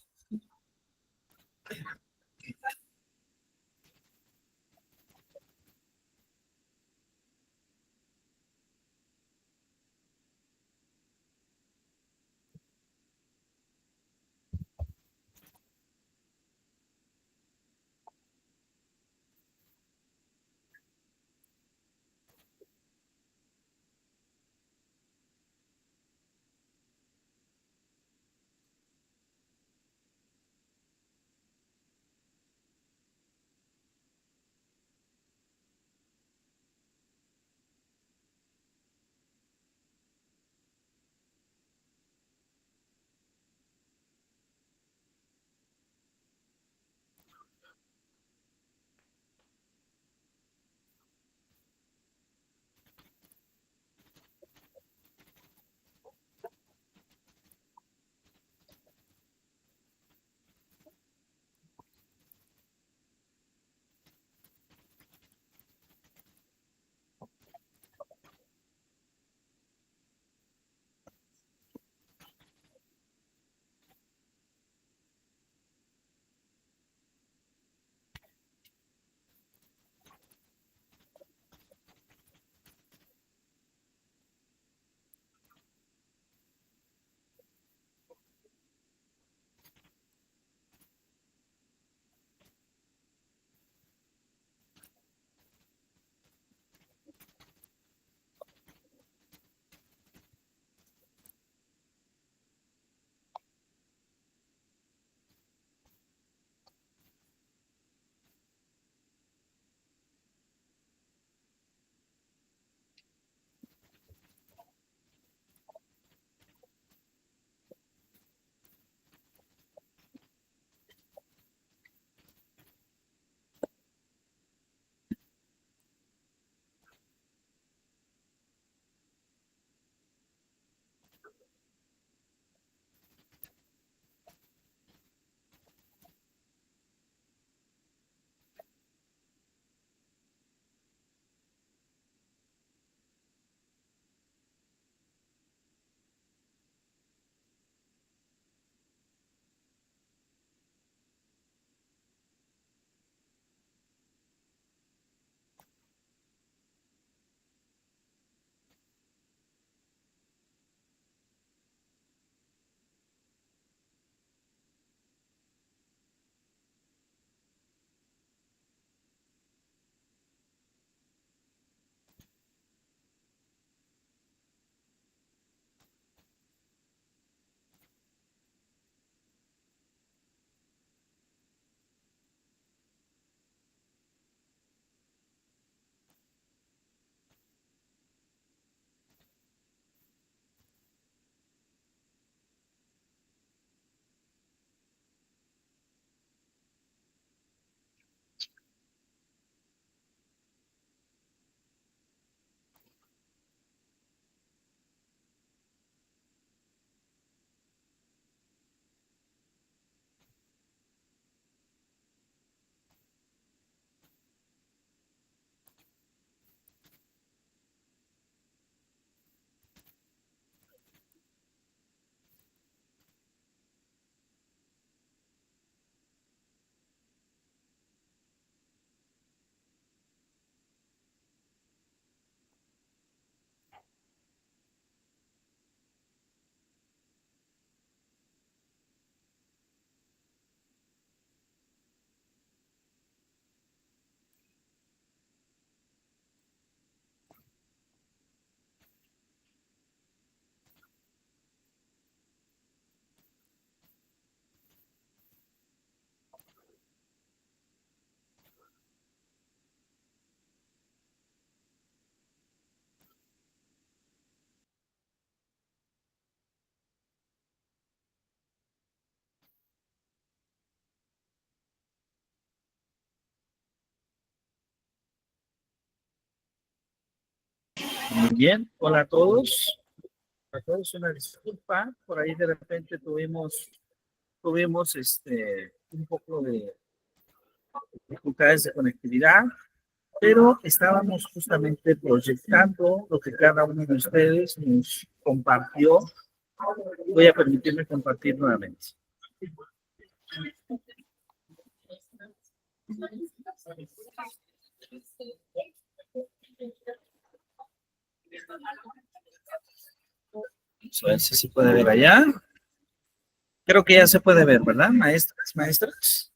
Muy bien, hola a todos. A todos una disculpa, por ahí de repente tuvimos un poco de dificultades de conectividad, pero estábamos justamente proyectando lo que cada uno de ustedes nos compartió. Voy a permitirme compartir nuevamente. A ver si se puede ver allá. Creo que ya se puede ver, ¿verdad, maestras, maestras?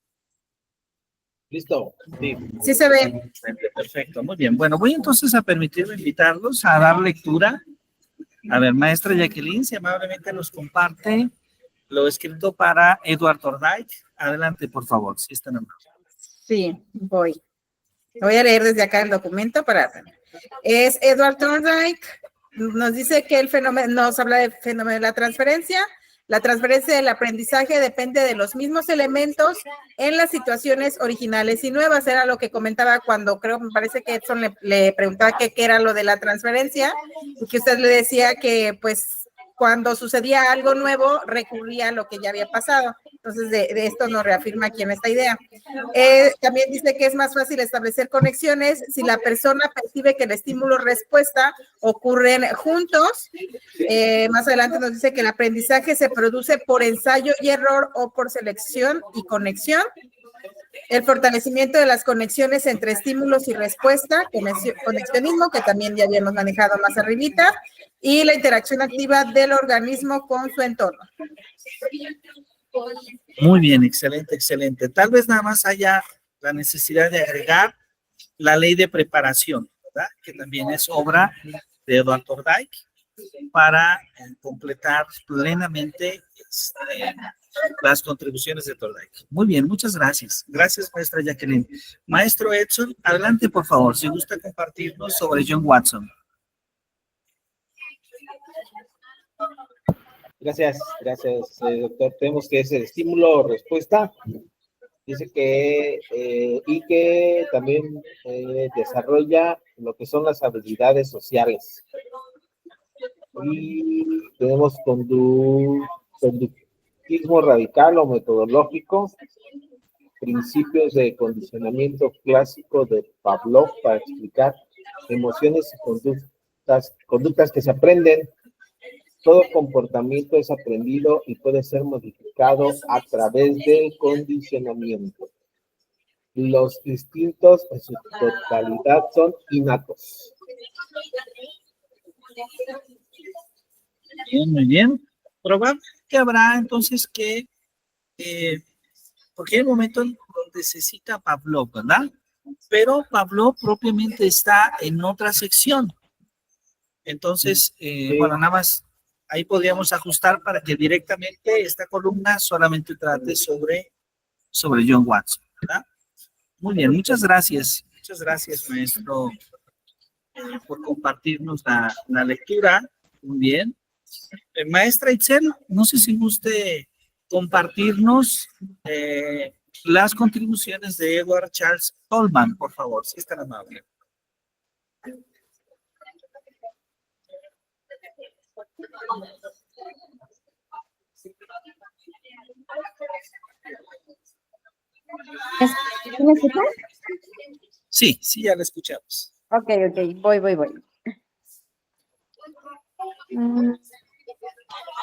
¿Listo? Sí. Sí se ve. Perfecto, muy bien. Bueno, voy entonces a permitirme invitarlos a dar lectura. A ver, maestra Jacqueline, si amablemente nos comparte lo escrito para Edward Thorndike. Adelante, por favor, si están amables. Sí, voy. Voy a leer desde acá el documento es Edward Thorndike. Nos dice que el fenómeno, nos habla del fenómeno de la transferencia. La transferencia del aprendizaje depende de los mismos elementos en las situaciones originales y nuevas. Era lo que comentaba cuando me parece que Edson le preguntaba qué era lo de la transferencia y que usted le decía que pues cuando sucedía algo nuevo recurría a lo que ya había pasado. Entonces de esto nos reafirma aquí en esta idea. También dice que es más fácil establecer conexiones si la persona percibe que el estímulo-respuesta ocurren juntos. Más adelante nos dice que el aprendizaje se produce por ensayo y error o por selección y conexión. El fortalecimiento de las conexiones entre estímulos y respuesta, conexionismo, que también ya habíamos manejado más arribita, y la interacción activa del organismo con su entorno. Muy bien, excelente, excelente. Tal vez nada más haya la necesidad de agregar la ley de preparación, ¿verdad? Que también es obra de Edward Thorndike para completar plenamente las contribuciones de Thorndike. Muy bien, muchas gracias. Gracias, maestra Jacqueline. Maestro Edson, adelante, por favor, si gusta compartirnos sobre John Watson. Gracias, doctor. Tenemos que es el estímulo-respuesta. Dice que, y que también desarrolla lo que son las habilidades sociales. Y tenemos conductismo radical o metodológico, principios de condicionamiento clásico de Pavlov para explicar emociones y conductas que se aprenden. Todo comportamiento es aprendido y puede ser modificado a través del condicionamiento. Los instintos en su totalidad son innatos. Bien, muy bien. Probablemente habrá entonces que, porque hay un momento en donde se cita Pavlov, ¿verdad? Pero Pavlov propiamente está en otra sección. Entonces, bueno, nada más ahí podríamos ajustar para que directamente esta columna solamente trate sobre John Watson, ¿verdad? Muy bien, muchas gracias. Muchas gracias, maestro, por compartirnos la lectura. Muy bien. Maestra Itzel, no sé si guste compartirnos las contribuciones de Edward Charles Tolman, por favor, si es tan amable. ¿Me escuchan? Sí, ya la escuchamos. Ok, voy.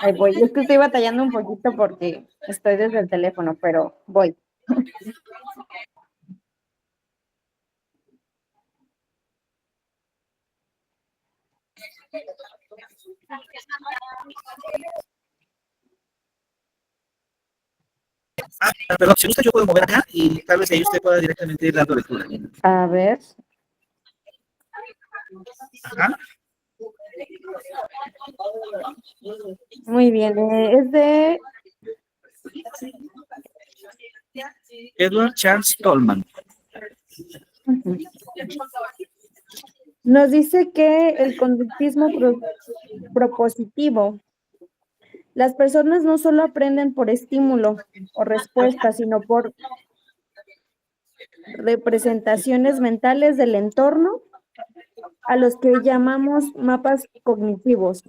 Ahí voy. Es que estoy batallando un poquito porque estoy desde el teléfono, pero voy. Perdón, si gusta yo puedo mover acá y tal vez ahí usted pueda directamente ir dando lectura. A ver. Ajá. Muy bien. Es de Edward Charles Tolman. Nos dice que el conductismo propositivo. Las personas no solo aprenden por estímulo o respuesta, sino por representaciones mentales del entorno a los que llamamos mapas cognitivos.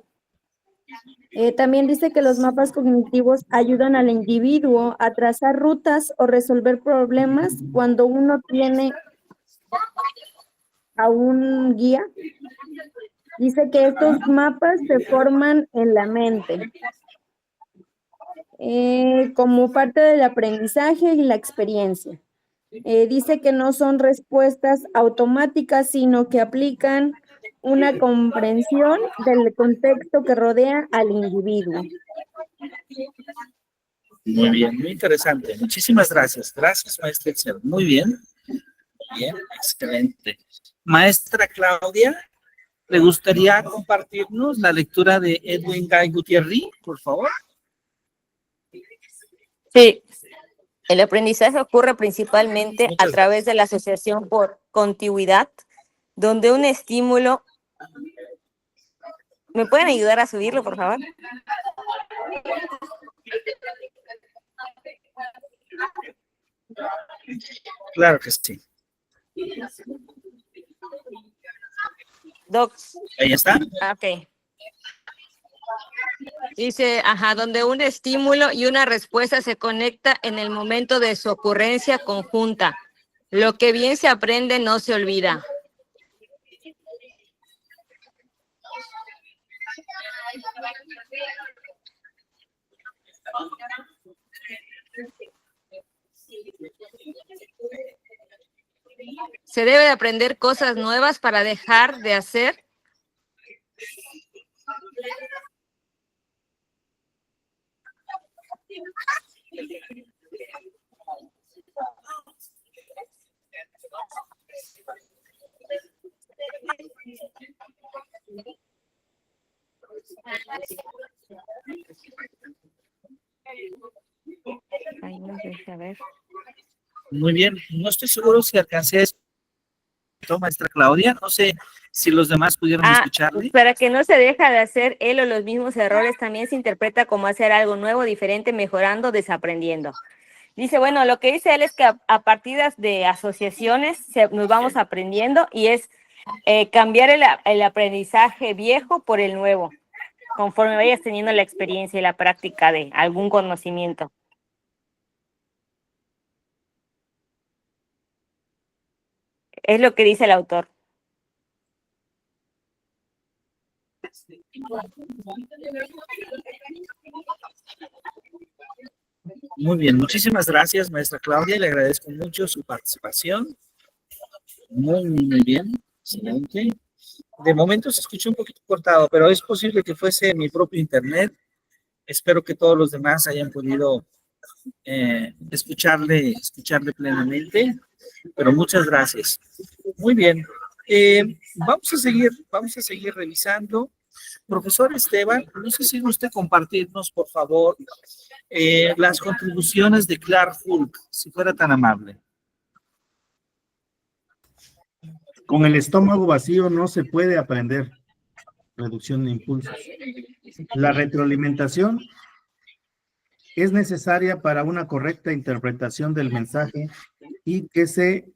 También dice que los mapas cognitivos ayudan al individuo a trazar rutas o resolver problemas cuando uno tiene a un guía. Dice que estos mapas se forman en la mente como parte del aprendizaje y la experiencia. Dice que no son respuestas automáticas, sino que aplican una comprensión del contexto que rodea al individuo. Muy bien, muy interesante. Muchísimas gracias. Gracias, maestra Excel. Muy bien. Bien, excelente. Maestra Claudia, ¿le gustaría compartirnos la lectura de Edwin Guy Gutierrez, por favor? Sí, el aprendizaje ocurre principalmente a Muchas través de la asociación por contigüidad, donde un estímulo... ¿Me pueden ayudar a subirlo, por favor? Claro que sí. Docs. Ahí está. Ok. Dice, donde un estímulo y una respuesta se conecta en el momento de su ocurrencia conjunta. Lo que bien se aprende no se olvida. Se debe de aprender cosas nuevas para dejar de hacer Ay, no sé, a ver. Muy bien. No estoy seguro si alcancé esto, maestra Claudia. No sé si los demás pudieron escucharle. Para que no se deja de hacer él o los mismos errores, también se interpreta como hacer algo nuevo, diferente, mejorando, desaprendiendo. Dice, bueno, lo que dice él es que a partir de asociaciones nos vamos aprendiendo y es cambiar el aprendizaje viejo por el nuevo, conforme vayas teniendo la experiencia y la práctica de algún conocimiento. Es lo que dice el autor. Muy bien, muchísimas gracias, maestra Claudia. Le agradezco mucho su participación. Muy bien. Excelente. De momento se escuchó un poquito cortado, pero es posible que fuese mi propio internet. Espero que todos los demás hayan podido escucharle plenamente, pero muchas gracias. Muy bien. Vamos a seguir revisando. Profesor Esteban, no sé si gusta compartirnos, por favor, las contribuciones de Clark Hulk, si fuera tan amable. Con el estómago vacío no se puede aprender. Reducción de impulsos. La retroalimentación es necesaria para una correcta interpretación del mensaje y que se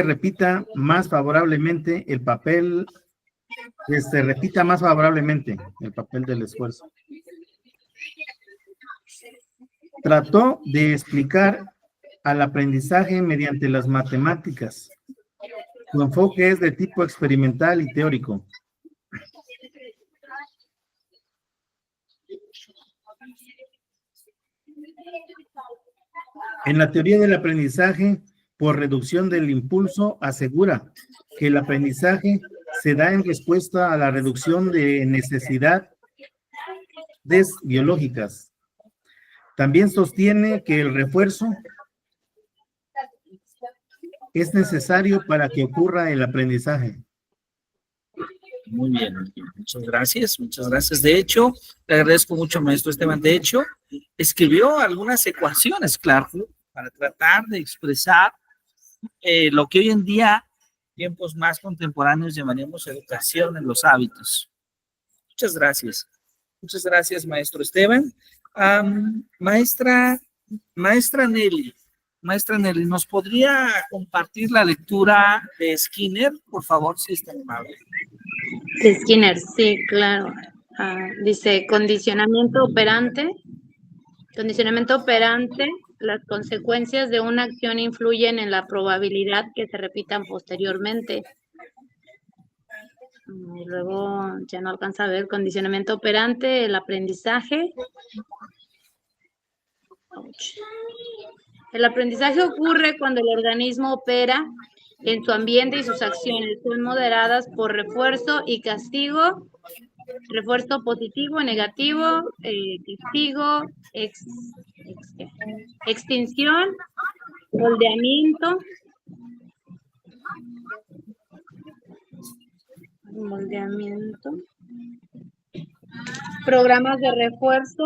repita más favorablemente el papel, del esfuerzo. Trató de explicar al aprendizaje mediante las matemáticas. Su enfoque es de tipo experimental y teórico. En la teoría del aprendizaje por reducción del impulso, asegura que el aprendizaje se da en respuesta a la reducción de necesidades biológicas. También sostiene que el refuerzo es necesario para que ocurra el aprendizaje. Muy bien, muchas gracias, muchas gracias. De hecho, le agradezco mucho, maestro Esteban. De hecho, escribió algunas ecuaciones, claro, para tratar de expresar lo que hoy en día, tiempos más contemporáneos, llamaríamos educación en los hábitos. Muchas gracias, maestro Esteban. Maestra Nelly, Maestra Nelly, ¿nos podría compartir la lectura de Skinner, por favor, si es tan amable? De Skinner, sí, claro. Dice condicionamiento operante. Condicionamiento operante, las consecuencias de una acción influyen en la probabilidad que se repitan posteriormente. Y luego ya no alcanza a ver condicionamiento operante, el aprendizaje. El aprendizaje ocurre cuando el organismo opera en su ambiente y sus acciones son moderadas por refuerzo y castigo, refuerzo positivo, negativo, castigo, extinción, moldeamiento, programas de refuerzo,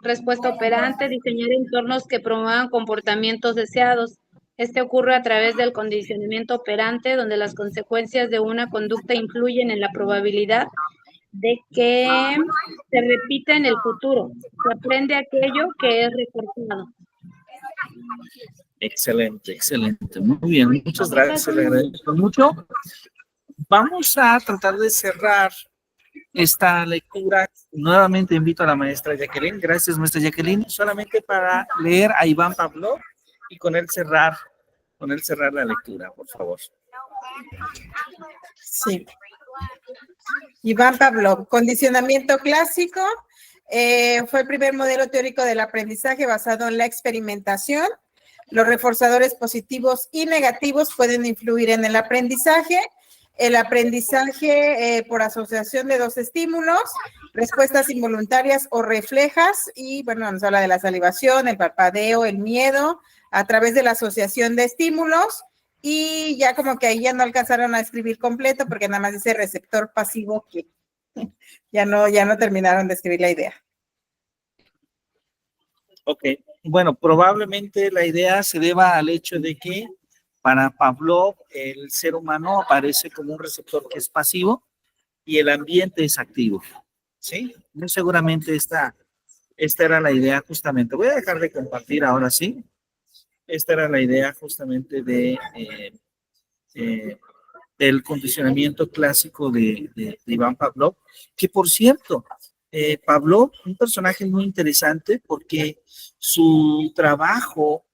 respuesta operante, diseñar entornos que promuevan comportamientos deseados. Este ocurre a través del condicionamiento operante, donde las consecuencias de una conducta influyen en la probabilidad de que se repita en el futuro. Se aprende aquello que es reforzado. Excelente, excelente. Muy bien, muchas gracias, le agradezco mucho. Vamos a tratar de cerrar esta lectura. Nuevamente invito a la maestra Jacqueline. Gracias, maestra Jacqueline. Solamente para leer a Iván Pavlov y con él cerrar la lectura, por favor. Sí. Iván Pavlov, condicionamiento clásico, fue el primer modelo teórico del aprendizaje basado en la experimentación. Los reforzadores positivos y negativos pueden influir en el aprendizaje. El aprendizaje por asociación de dos estímulos, respuestas involuntarias o reflejas, y bueno, nos habla de la salivación, el parpadeo, el miedo, a través de la asociación de estímulos, y ya como que ahí ya no alcanzaron a escribir completo, porque nada más dice receptor pasivo, que ya no terminaron de escribir la idea. Ok, bueno, probablemente la idea se deba al hecho de que para Pavlov, el ser humano aparece como un receptor que es pasivo y el ambiente es activo, ¿sí? Muy seguramente esta era la idea justamente. Voy a dejar de compartir ahora sí. Esta era la idea justamente del condicionamiento clásico de Iván Pavlov, que por cierto, Pavlov, un personaje muy interesante porque su trabajo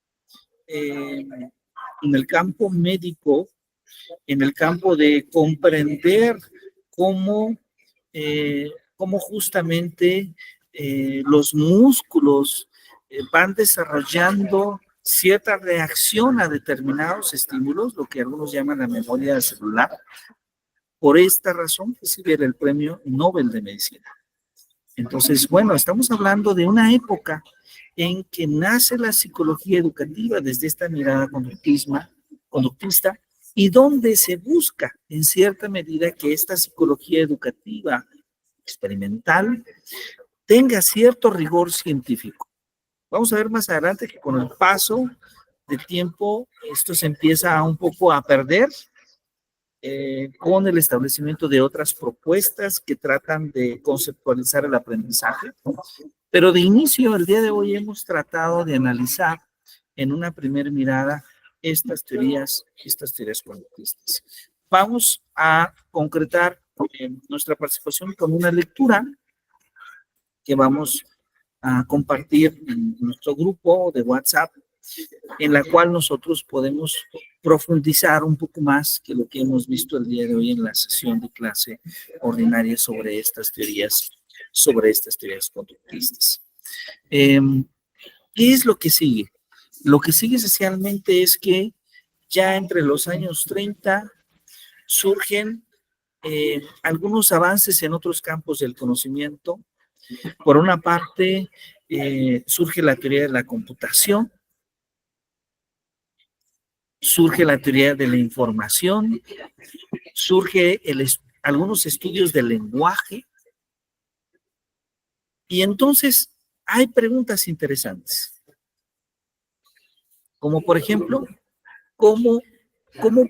en el campo médico, en el campo de comprender cómo justamente los músculos van desarrollando cierta reacción a determinados estímulos, lo que algunos llaman la memoria celular. Por esta razón recibe el premio Nobel de Medicina. Entonces, bueno, estamos hablando de una época en que nace la psicología educativa desde esta mirada conductista y donde se busca en cierta medida que esta psicología educativa experimental tenga cierto rigor científico. Vamos a ver más adelante que con el paso del tiempo esto se empieza un poco a perder con el establecimiento de otras propuestas que tratan de conceptualizar el aprendizaje. Pero de inicio, el día de hoy hemos tratado de analizar en una primera mirada estas teorías conductistas. Vamos a concretar nuestra participación con una lectura que vamos a compartir en nuestro grupo de WhatsApp, en la cual nosotros podemos profundizar un poco más que lo que hemos visto el día de hoy en la sesión de clase ordinaria sobre estas teorías conductistas. ¿Qué es lo que sigue? Lo que sigue esencialmente es que ya entre los años 30 surgen algunos avances en otros campos del conocimiento. Por una parte, surge la teoría de la computación, surge la teoría de la información, surge algunos estudios del lenguaje, y entonces hay preguntas interesantes, como por ejemplo, ¿cómo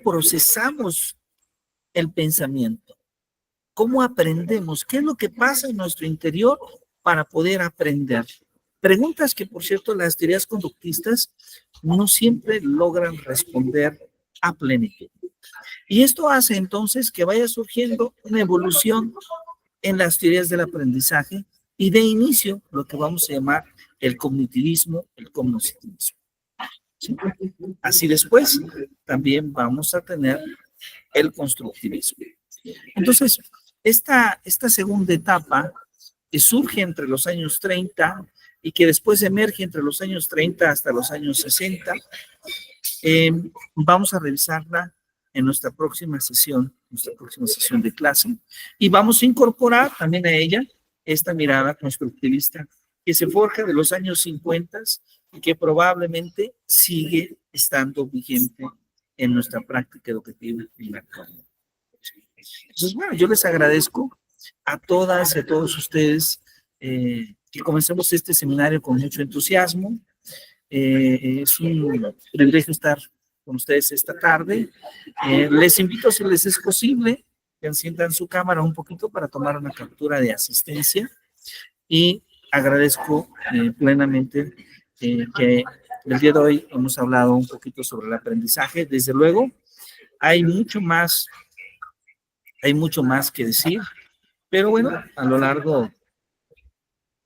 procesamos el pensamiento? ¿Cómo aprendemos? ¿Qué es lo que pasa en nuestro interior para poder aprender? Preguntas que, por cierto, las teorías conductistas no siempre logran responder a plenitud. Y esto hace entonces que vaya surgiendo una evolución en las teorías del aprendizaje y de inicio lo que vamos a llamar el cognitivismo, el cognoscitivismo. ¿Sí? Así después también vamos a tener el constructivismo. Entonces, esta segunda etapa que surge entre los años 30 y que después emerge entre los años 30 hasta los años 60, vamos a revisarla en nuestra próxima sesión de clase, y vamos a incorporar también a ella esta mirada constructivista que se forja de los años 50 y que probablemente sigue estando vigente en nuestra práctica educativa en la actualidad. Entonces, bueno, yo les agradezco a todas y a todos ustedes que comencemos este seminario con mucho entusiasmo. Es un privilegio estar con ustedes esta tarde. Les invito, si les es posible, que enciendan su cámara un poquito para tomar una captura de asistencia, y agradezco plenamente que el día de hoy hemos hablado un poquito sobre el aprendizaje. Desde luego, hay mucho más que decir, pero bueno, a lo largo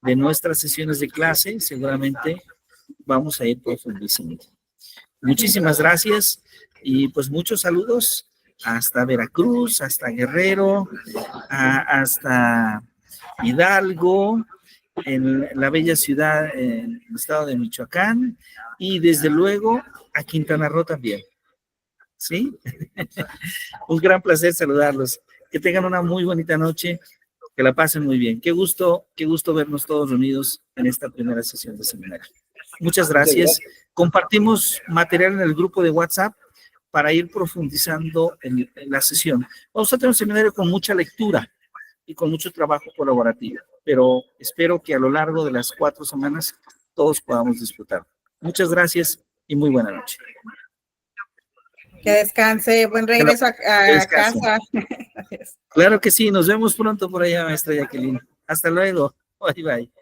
de nuestras sesiones de clase seguramente vamos a ir profundizando. Muchísimas gracias y pues muchos saludos hasta Veracruz, hasta Guerrero, hasta Hidalgo, en la bella ciudad, en el estado de Michoacán, y desde luego a Quintana Roo también. ¿Sí? Un gran placer saludarlos. Que tengan una muy bonita noche, que la pasen muy bien. Qué gusto vernos todos reunidos en esta primera sesión de seminario. Muchas gracias. Compartimos material en el grupo de WhatsApp para ir profundizando en la sesión. Vamos a tener un seminario con mucha lectura y con mucho trabajo colaborativo, pero espero que a lo largo de las 4 semanas todos podamos disfrutar. Muchas gracias y muy buena noche. Que descanse, buen regreso a casa. Claro que sí, nos vemos pronto por allá, maestra Jacqueline. Hasta luego. Bye, bye.